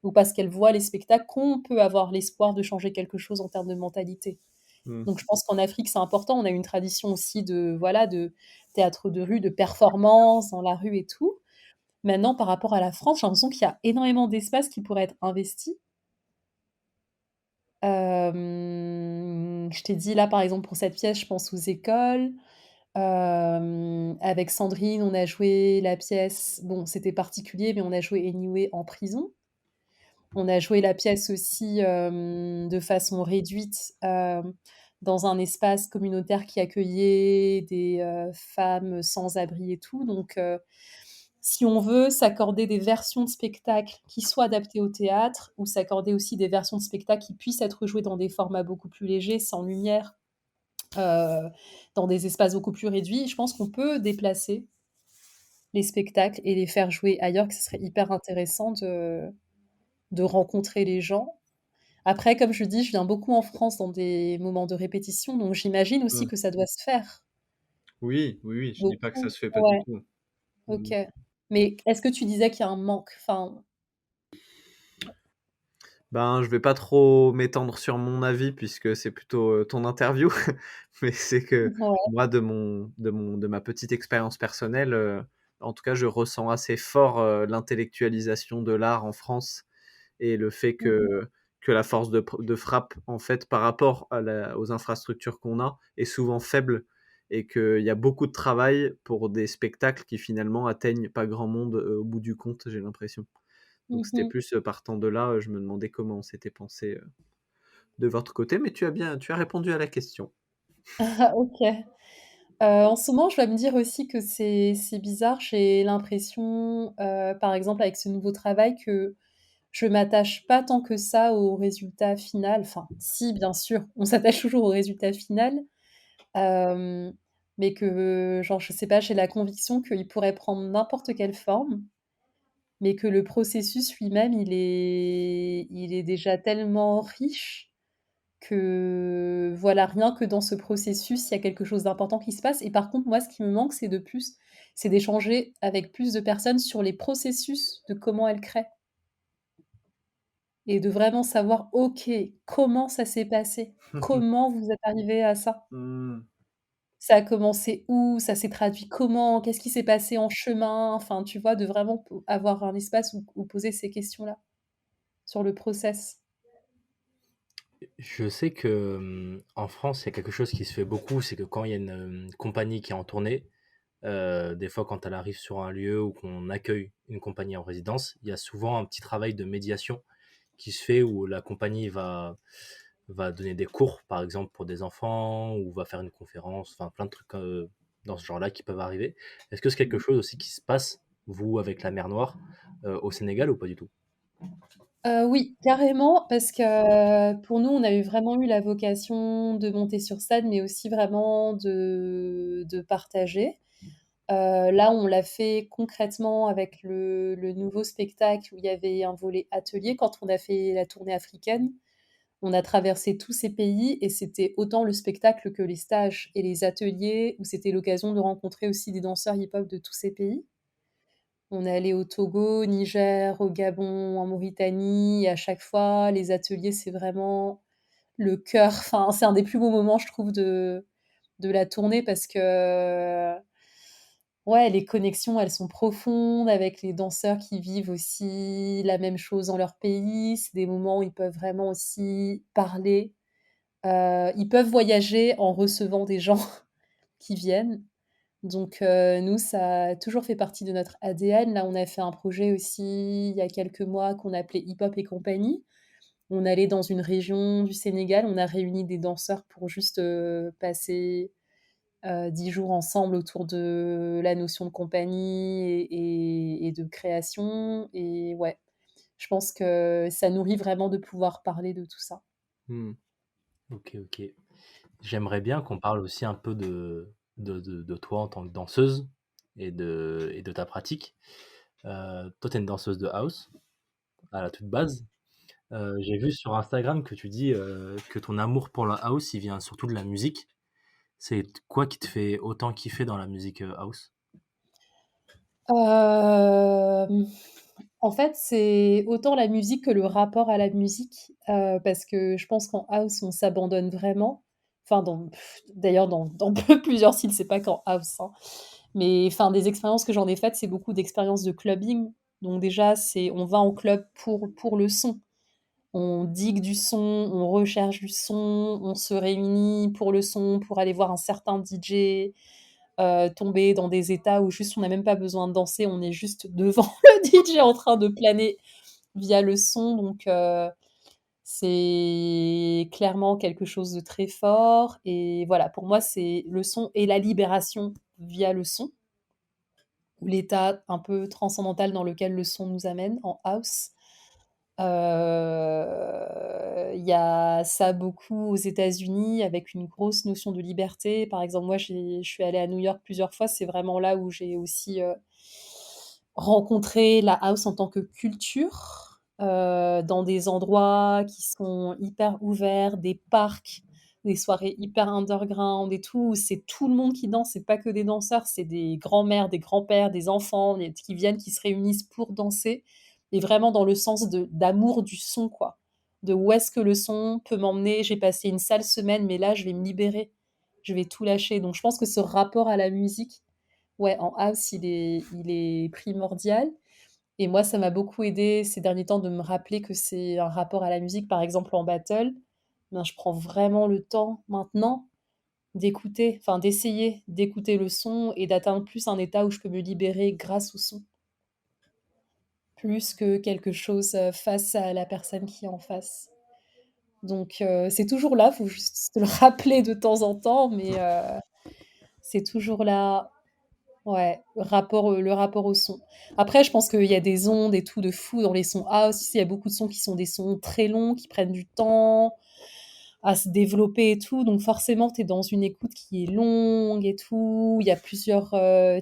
ou parce qu'elles voient les spectacles qu'on peut avoir l'espoir de changer quelque chose en termes de mentalité. Mmh. Donc je pense qu'en Afrique, c'est important. On a une tradition aussi de théâtre de rue, de performance dans la rue et tout. Maintenant, par rapport à la France, j'ai l'impression qu'il y a énormément d'espace qui pourrait être investi. Je t'ai dit là, par exemple, pour cette pièce, je pense aux écoles. Avec Sandrine, on a joué la pièce, bon, c'était particulier, mais on a joué Anyway en prison. On a joué la pièce aussi de façon réduite dans un espace communautaire qui accueillait des femmes sans abri et tout. Donc, si on veut s'accorder des versions de spectacles qui soient adaptées au théâtre, ou s'accorder aussi des versions de spectacles qui puissent être jouées dans des formats beaucoup plus légers, sans lumière, dans des espaces beaucoup plus réduits, je pense qu'on peut déplacer les spectacles et les faire jouer ailleurs, que ce serait hyper intéressant de rencontrer les gens. Après, comme je dis, je viens beaucoup en France dans des moments de répétition, donc j'imagine aussi Mmh. que ça doit se faire Oui, oui, oui, je dis pas que ça beaucoup. se fait pas du Ouais, tout. OK. Mmh. Mais est-ce que tu disais qu'il y a un manque? Enfin, Ben, je vais pas trop m'étendre sur mon avis puisque c'est plutôt, ton interview, mais c'est que ouais. moi de ma petite expérience personnelle, en tout cas, je ressens assez fort, l'intellectualisation de l'art en France et le fait Mmh mh. que la force de frappe, en fait, par rapport aux infrastructures qu'on a, est souvent faible et qu'il y a beaucoup de travail pour des spectacles qui finalement atteignent pas grand monde, au bout du compte, j'ai l'impression. Donc c'était Mmh. plus, partant de là, je me demandais comment c'était pensé, de votre côté, mais tu as répondu à la question. OK. En ce moment, je dois me dire aussi que c'est bizarre. J'ai l'impression, par exemple avec ce nouveau travail, que je m'attache pas tant que ça au résultat final. Enfin, si, bien sûr, on s'attache toujours au résultat final, hem, mais que, genre, je sais pas, j'ai la conviction qu'il pourrait prendre n'importe quelle forme, mais que le processus lui-même, il est déjà tellement riche que, voilà, rien que dans ce processus, il y a quelque chose d'important qui se passe et par contre, moi, ce qui me manque, c'est d'échanger avec plus de personnes sur les processus de comment elles créent et de vraiment savoir: «OK, comment ça s'est passé? Comment vous êtes arrivés à ça? Mmh. Ça a commencé où? Ça s'est traduit comment? Qu'est-ce qui s'est passé en chemin?» Enfin, tu vois? De vraiment avoir un espace où poser ces questions-là, sur le process. Je sais que en France, il y a quelque chose qui se fait beaucoup, c'est que quand il y a une compagnie qui est en tournée, des fois quand elle arrive sur un lieu ou qu'on accueille une compagnie en résidence, il y a souvent un petit travail de médiation qui se fait où la compagnie va donner des cours, par exemple pour des enfants, ou va faire une conférence, enfin plein de trucs dans ce genre-là qui peuvent arriver. Est-ce que c'est quelque chose aussi qui se passe, vous, avec la mer Noire, au Sénégal ou pas du tout? Oui, carrément, parce que pour nous, on a vraiment eu la vocation de monter sur scène, mais aussi vraiment de partager. Là, on l'a fait concrètement avec le nouveau spectacle où il y avait un volet atelier. Quand on a fait la tournée africaine, on a traversé tous ces pays et c'était autant le spectacle que les stages et les ateliers où c'était l'occasion de rencontrer aussi des danseurs hip-hop de tous ces pays. On est allé au Togo, au Niger, au Gabon, en Mauritanie. Et à chaque fois, les ateliers, c'est vraiment le cœur. Enfin, c'est un des plus beaux moments, je trouve, de la tournée parce que ouais, les connexions, elles sont profondes avec les danseurs qui vivent aussi la même chose dans leur pays. C'est des moments où ils peuvent vraiment aussi parler. Ils peuvent voyager en recevant des gens qui viennent. Donc, nous, ça a toujours fait partie de notre ADN. Là, on a fait un projet aussi il y a quelques mois qu'on appelait Hip Hop et compagnie. On allait dans une région du Sénégal, on a réuni des danseurs pour juste passer 10 jours ensemble autour de la notion de compagnie et de création. Et ouais, je pense que ça nourrit vraiment de pouvoir parler de tout ça. Hmm. Ok, ok. J'aimerais bien qu'on parle aussi un peu de toi en tant que danseuse et de ta pratique. Toi, tu es une danseuse de house à la toute base. J'ai vu sur Instagram que tu dis que ton amour pour la house, il vient surtout de la musique. C'est quoi qui te fait autant kiffer dans la musique house? Hem, En fait, c'est autant la musique que le rapport à la musique, parce que je pense qu'en house, on s'abandonne vraiment. Enfin d'ailleurs dans plusieurs styles, c'est pas qu'en house, hein. Mais enfin, des expériences que j'en ai faites, c'est beaucoup d'expériences de clubbing. Donc déjà, c'est on va en club pour le son. On digue du son, on recherche du son, on se réunit pour le son, pour aller voir un certain DJ, tomber dans des états où juste on n'a même pas besoin de danser, on est juste devant le DJ en train de planer via le son. Donc, c'est clairement quelque chose de très fort. Et voilà, pour moi, c'est le son et la libération via le son, ou l'état un peu transcendantal dans lequel le son nous amène en house. Il y a ça beaucoup aux États-Unis avec une grosse notion de liberté. Par exemple, moi, je suis allée à New York plusieurs fois. C'est vraiment là où j'ai aussi rencontré la house en tant que culture, dans des endroits qui sont hyper ouverts, des parcs, des soirées hyper underground et tout, où c'est tout le monde qui danse, c'est pas que des danseurs, c'est des grands-mères, des grands-pères, des enfants qui viennent, qui se réunissent pour danser, et vraiment dans le sens d'amour du son, quoi. De où est-ce que le son peut m'emmener. J'ai passé une sale semaine, mais là, je vais me libérer. Je vais tout lâcher. Donc, je pense que ce rapport à la musique, ouais, en house, il est primordial. Et moi, ça m'a beaucoup aidé ces derniers temps de me rappeler que c'est un rapport à la musique. Par exemple, en battle, ben, je prends vraiment le temps maintenant d'écouter, enfin d'essayer d'écouter le son et d'atteindre plus un état où je peux me libérer grâce au son, plus que quelque chose face à la personne qui est en face. Donc, c'est toujours là, faut juste se le rappeler de temps en temps, mais c'est toujours là. Ouais, le rapport au son. Après, je pense qu'il y a des ondes et tout de fou dans les sons house. Il y a beaucoup de sons qui sont des sons très longs, qui prennent du temps à se développer et tout. Donc forcément, tu es dans une écoute qui est longue et tout. Il y a plusieurs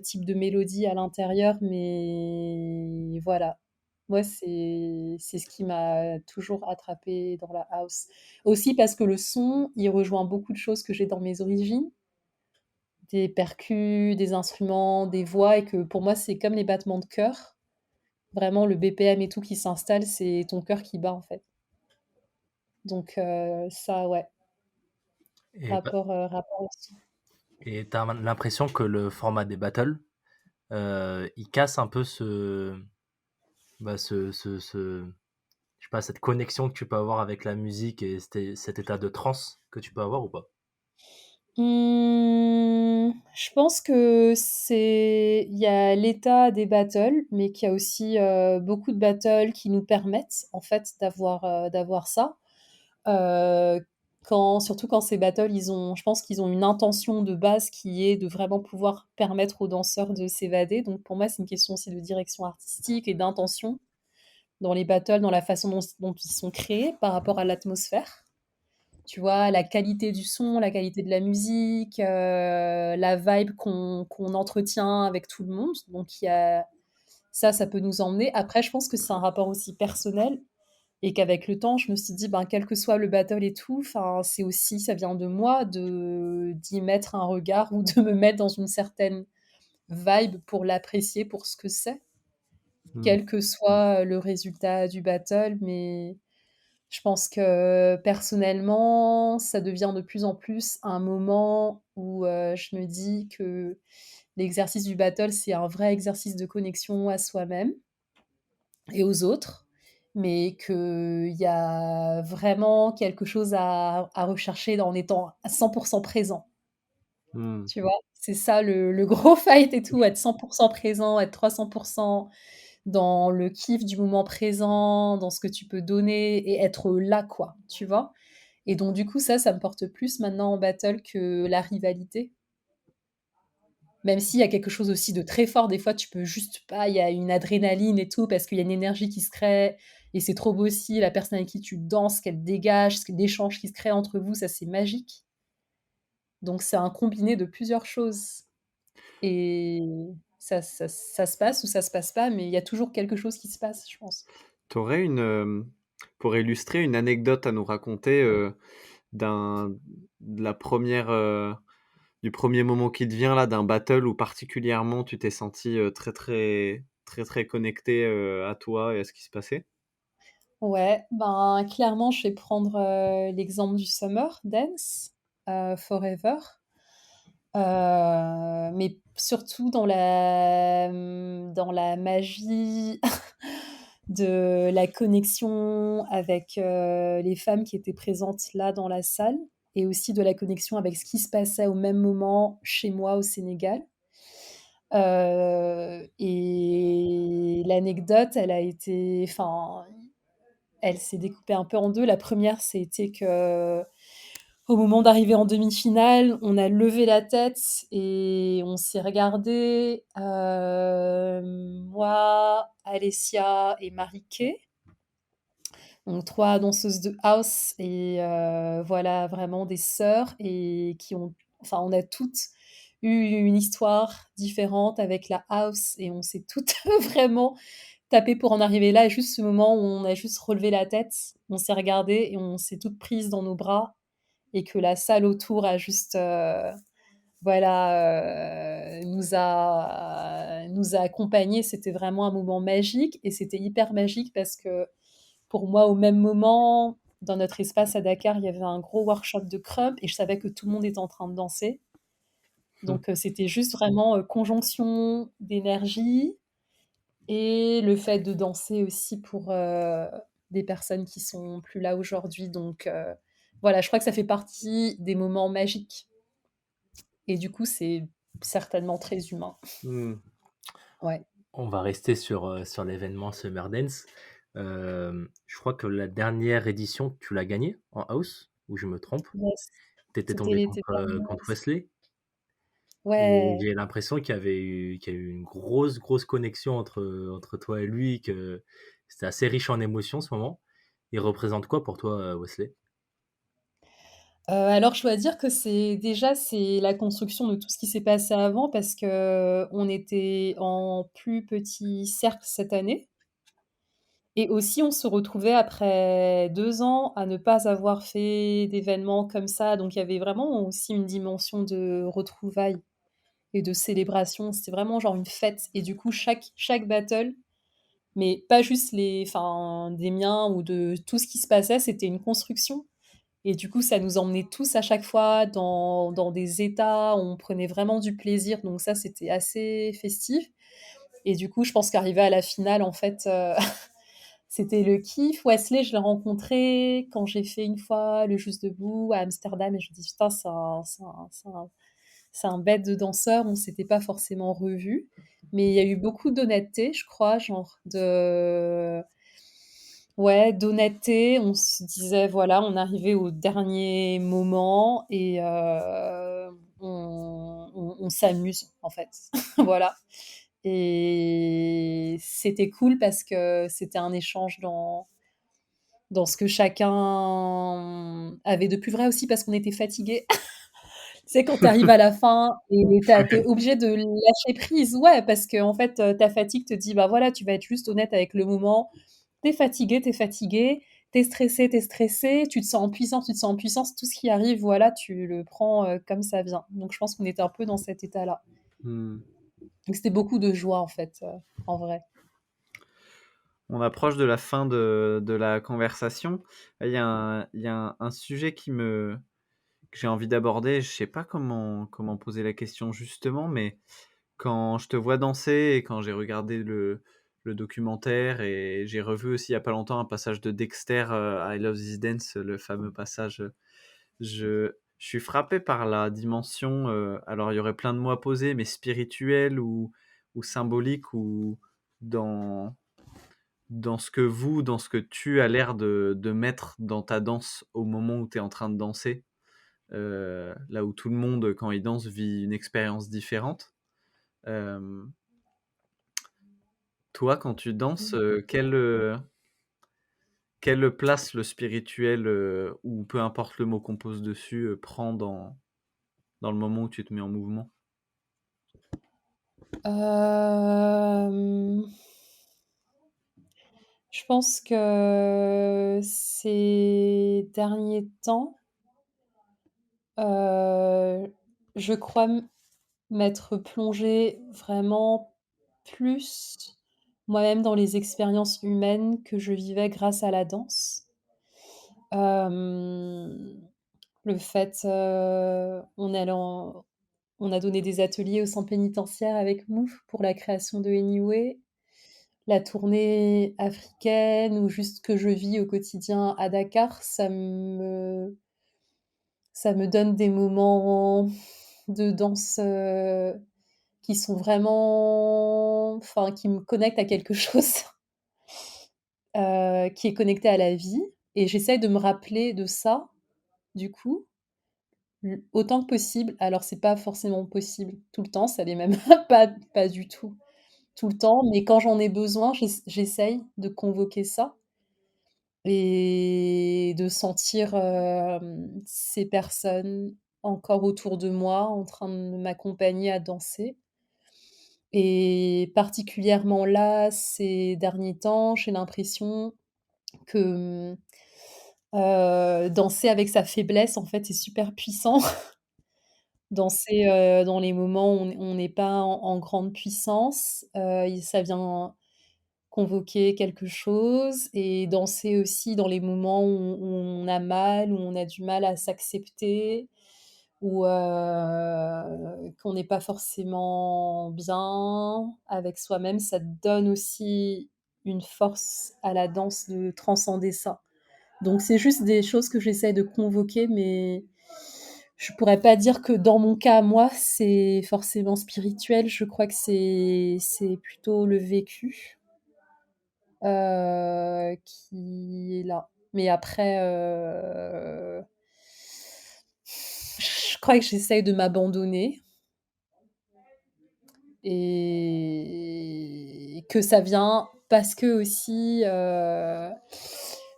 types de mélodies à l'intérieur, mais voilà. Moi, c'est ce qui m'a toujours attrapée dans la house. Aussi parce que le son, il rejoint beaucoup de choses que j'ai dans mes origines, des percus, des instruments, des voix, et que pour moi, c'est comme les battements de cœur. Vraiment, le BPM et tout qui s'installe, c'est ton cœur qui bat, en fait. Donc, ça, ouais, Et rapport au son. et t'as l'impression que le format des battles, il casse un peu bah, je sais pas, cette connexion que tu peux avoir avec la musique et cet état de transe que tu peux avoir ou pas? Je pense que il y a l'état des battles, mais qu'il y a aussi beaucoup de battles qui nous permettent, en fait, d'avoir ça. Heu, surtout quand ces battles, je pense qu'ils ont une intention de base qui est de vraiment pouvoir permettre aux danseurs de s'évader. Donc pour moi, c'est une question aussi de direction artistique et d'intention dans les battles, dans la façon dont ils sont créés par rapport à l'atmosphère. Tu vois, la qualité du son, la qualité de la musique, la vibe qu'on entretient avec tout le monde. Donc il y a ça peut nous emmener. Après, je pense que c'est un rapport aussi personnel et qu'avec le temps, je me suis dit, ben, quel que soit le battle et tout, enfin, c'est aussi, ça vient de moi d'y mettre un regard ou de me mettre dans une certaine vibe pour l'apprécier pour ce que c'est, Hmm. quel que soit le résultat du battle. Mais je pense que personnellement, ça devient de plus en plus un moment où je me dis que l'exercice du battle, c'est un vrai exercice de connexion à soi-même et aux autres, mais qu'il y a vraiment quelque chose à rechercher en étant à 100% présent. Hmm. Tu vois, c'est ça le gros fight et tout, être 100% présent, être 300% dans le kiff du moment présent, dans ce que tu peux donner et être là, quoi, tu vois. Et donc, du coup, ça me porte plus maintenant en battle que la rivalité. Même s'il y a quelque chose aussi de très fort, des fois, tu peux juste pas, il y a une adrénaline et tout, parce qu'il y a une énergie qui se crée, et c'est trop beau aussi, la personne avec qui tu danses, qu'elle dégage, l'échange qui se crée entre vous, ça c'est magique. Donc c'est un combiné de plusieurs choses. Et ça se passe ou ça se passe pas, mais il y a toujours quelque chose qui se passe, je pense. T'aurais pour illustrer, une anecdote à nous raconter d'un, de la première, du premier moment qui te vient là, d'un battle où particulièrement tu t'es senti très très très très connecté à toi et à ce qui se passait? Ouais, ben clairement, je vais prendre l'exemple du Summer Dance, Forever. Mais surtout dans la magie de la connexion avec les femmes qui étaient présentes là dans la salle et aussi de la connexion avec ce qui se passait au même moment chez moi au Sénégal. Et l'anecdote, elle s'est découpée un peu en deux. La première, c'était que au moment d'arriver en demi-finale, on a levé la tête et on s'est regardé, moi, Alessia et Marie-Kay, donc 3 danseuses de house et voilà, vraiment des sœurs et qui ont enfin, on a toutes eu une histoire différente avec la house et on s'est toutes vraiment tapées pour en arriver là et juste ce moment où on a juste relevé la tête, on s'est regardées et on s'est toutes prises dans nos bras et que la salle autour a juste nous a accompagnés. C'était vraiment un moment magique et c'était hyper magique parce que pour moi, au même moment, dans notre espace à Dakar, il y avait un gros workshop de crump et je savais que tout le monde était en train de danser. Donc c'était juste vraiment conjonction d'énergie et le fait de danser aussi pour des personnes qui sont plus là aujourd'hui. Donc voilà, je crois que ça fait partie des moments magiques. Et du coup, c'est certainement très humain. Hmm. Ouais. On va rester sur l'événement Summer Dance. Je crois que la dernière édition, tu l'as gagnée en house, ou je me trompe. Yes. Tu étais C'était tombé l'été contre dernier. Wesley. Et Ouais. j'ai l'impression qu'il y a eu une grosse connexion entre toi et lui, que c'était assez riche en émotions ce moment. Il représente quoi pour toi, Wesley? Alors je dois dire que c'est la construction de tout ce qui s'est passé avant parce qu'on était en plus petit cercle cette année et aussi on se retrouvait après 2 ans à ne pas avoir fait d'événements comme ça, donc il y avait vraiment aussi une dimension de retrouvailles et de célébration. C'était vraiment genre une fête et du coup chaque battle, mais pas juste des miens ou de tout ce qui se passait, c'était une construction. Et du coup, ça nous emmenait tous à chaque fois dans des états où on prenait vraiment du plaisir. Donc ça, c'était assez festif. Et du coup, je pense qu'arriver à la finale, en fait, c'était le kiff. Wesley, je l'ai rencontré quand j'ai fait une fois le Juste Debout à Amsterdam. Et je me dis, putain, c'est un bête de danseur. On ne s'était pas forcément revus. Mais il y a eu beaucoup d'honnêteté, je crois, genre de ouais, d'honnêteté. On se disait, voilà, on arrivait au dernier moment et on s'amuse, en fait. Voilà. Et c'était cool parce que c'était un échange dans dans ce que chacun avait de plus vrai aussi parce qu'on était fatigués. Tu sais, quand tu arrives à la fin et tu es obligé de lâcher prise, ouais, parce qu'en fait, ta fatigue te dit: «Bah, voilà, tu vas être juste honnête avec le moment. Tu es fatigué, tu es fatigué, tu es stressé, tu te sens en puissance, tu te sens en puissance. Tout ce qui arrive, voilà, tu le prends, comme ça vient». Donc je pense qu'on était un peu dans cet état-là. Hmm. Donc c'était beaucoup de joie, en fait, en vrai. On approche de la fin de la conversation. Il y a un sujet que j'ai envie d'aborder. Je sais pas comment poser la question justement, mais quand je te vois danser et quand j'ai regardé le documentaire et j'ai revu aussi il y a pas longtemps un passage de Dexter, I Love This Dance, le fameux passage, je suis frappé par la dimension, alors il y aurait plein de mots à poser, mais spirituelle ou symbolique ou dans dans ce que tu as l'air de mettre dans ta danse au moment où tu es en train de danser, là où tout le monde, quand il danse, vit une expérience différente. Hem, Toi, quand tu danses, quelle place le spirituel, ou peu importe le mot qu'on pose dessus, prend dans le moment où tu te mets en mouvement? Hem, je pense que ces derniers temps, je crois m'être plongée vraiment plus moi-même dans les expériences humaines que je vivais grâce à la danse. Hem, le fait, on a donné des ateliers au centre pénitentiaire avec Mouf pour la création de Anyway, la tournée africaine ou juste que je vis au quotidien à Dakar, ça me donne des moments de danse, qui sont vraiment enfin, qui me connectent à quelque chose, qui est connecté à la vie et j'essaie de me rappeler de ça, du coup, autant que possible. Alors c'est pas forcément possible tout le temps, ça l'est même pas du tout le temps, mais quand j'en ai besoin, j'essaye de convoquer ça et de sentir, ces personnes encore autour de moi en train de m'accompagner à danser et particulièrement là, ces derniers temps, j'ai l'impression que, danser avec sa faiblesse, en fait, est super puissant. Danser, dans les moments où on n'est pas en grande puissance, et ça vient convoquer quelque chose et danser aussi dans les moments où on a mal, où on a du mal à s'accepter, où, qu'on n'est pas forcément bien avec soi-même, ça donne aussi une force à la danse de transcender ça. Donc c'est juste des choses que j'essaie de convoquer, mais je pourrais pas dire que dans mon cas, moi, c'est forcément spirituel. Je crois que c'est plutôt le vécu, qui est là. Mais après, je crois que j'essaye de m'abandonner et que ça vient parce que aussi,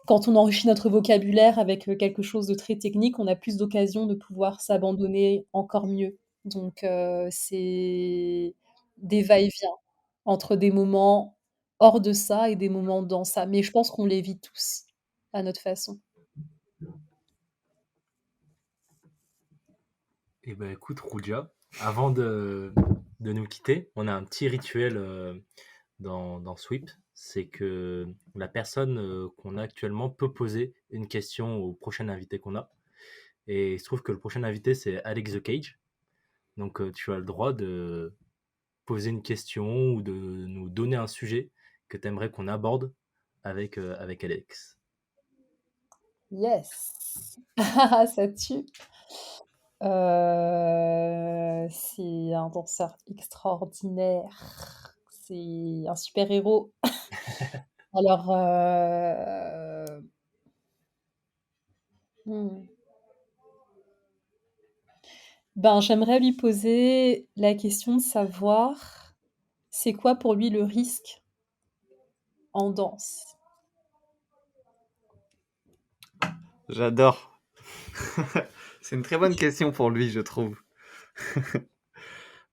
quand on enrichit notre vocabulaire avec, quelque chose de très technique, on a plus d'occasions de pouvoir s'abandonner encore mieux. Donc c'est des va-et-vient entre des moments hors de ça et des moments dans ça. Mais je pense qu'on les vit tous à notre façon. Eh ben, écoute, Roudia, avant de nous quitter, on a un petit rituel dans Sweep. C'est que la personne qu'on a actuellement peut poser une question au prochain invité qu'on a. Et il se trouve que le prochain invité, c'est Alex the Cage. Donc, tu as le droit de poser une question ou de nous donner un sujet que tu aimerais qu'on aborde avec Alex. Yes! Ça tue. C'est un danseur extraordinaire. C'est un super héros. Alors, mmh, ben, j'aimerais lui poser la question de savoir, c'est quoi pour lui le risque en danse? J'adore. C'est une très bonne question pour lui, je trouve.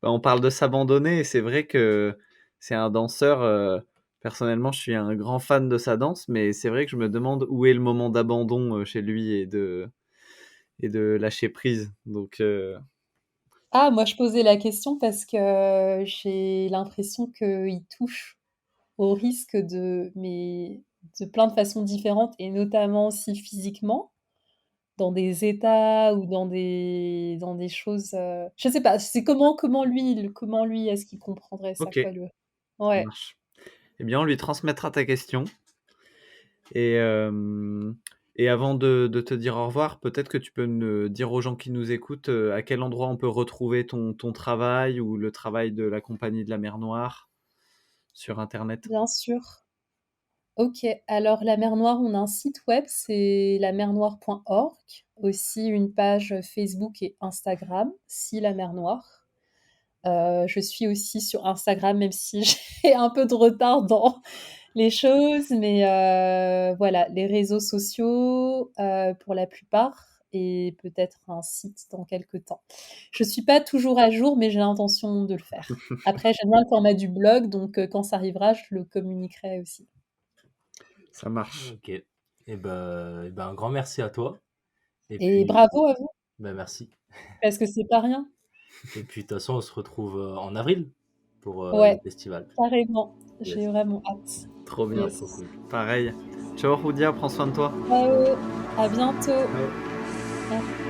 On parle de s'abandonner et c'est vrai que c'est un danseur. Personnellement, je suis un grand fan de sa danse, mais c'est vrai que je me demande où est le moment d'abandon chez lui et de lâcher prise. Donc, Ah, moi, je posais la question parce que j'ai l'impression qu'il touche au risque mais de plein de façons différentes et notamment aussi physiquement, dans des états ou dans des choses. Je sais pas, c'est comment lui est-ce qu'il comprendrait ça, ok, quoi, lui? ça Ouais. marche. Eh bien, on lui transmettra ta question. Et, euh, et avant de te dire au revoir, peut-être que tu peux me dire aux gens qui nous écoutent à quel endroit on peut retrouver ton travail ou le travail de la Compagnie de la Mer Noire sur Internet. Bien sûr. Ok, alors la mer Noire, on a un site web, c'est lamernoire.org, aussi une page Facebook et Instagram, si la mer Noire. Je suis aussi sur Instagram, même si j'ai un peu de retard dans les choses, mais voilà, les réseaux sociaux pour la plupart, et peut-être un site dans quelques temps. Je suis pas toujours à jour, mais j'ai l'intention de le faire. Après, j'aime bien le format du blog, donc quand ça arrivera, je le communiquerai aussi. Ça marche. Ok. Un grand merci à toi. Et Et puis, bravo à vous, merci. parce que c'est pas rien. Et puis, de toute façon, on se retrouve en avril pour le Ouais, festival. carrément. J'ai Yes. vraiment hâte. Trop bien. Trop Yes. cool. Pareil. Ciao Roudia, prends soin de toi. Ciao, à bientôt. Ciao. Merci.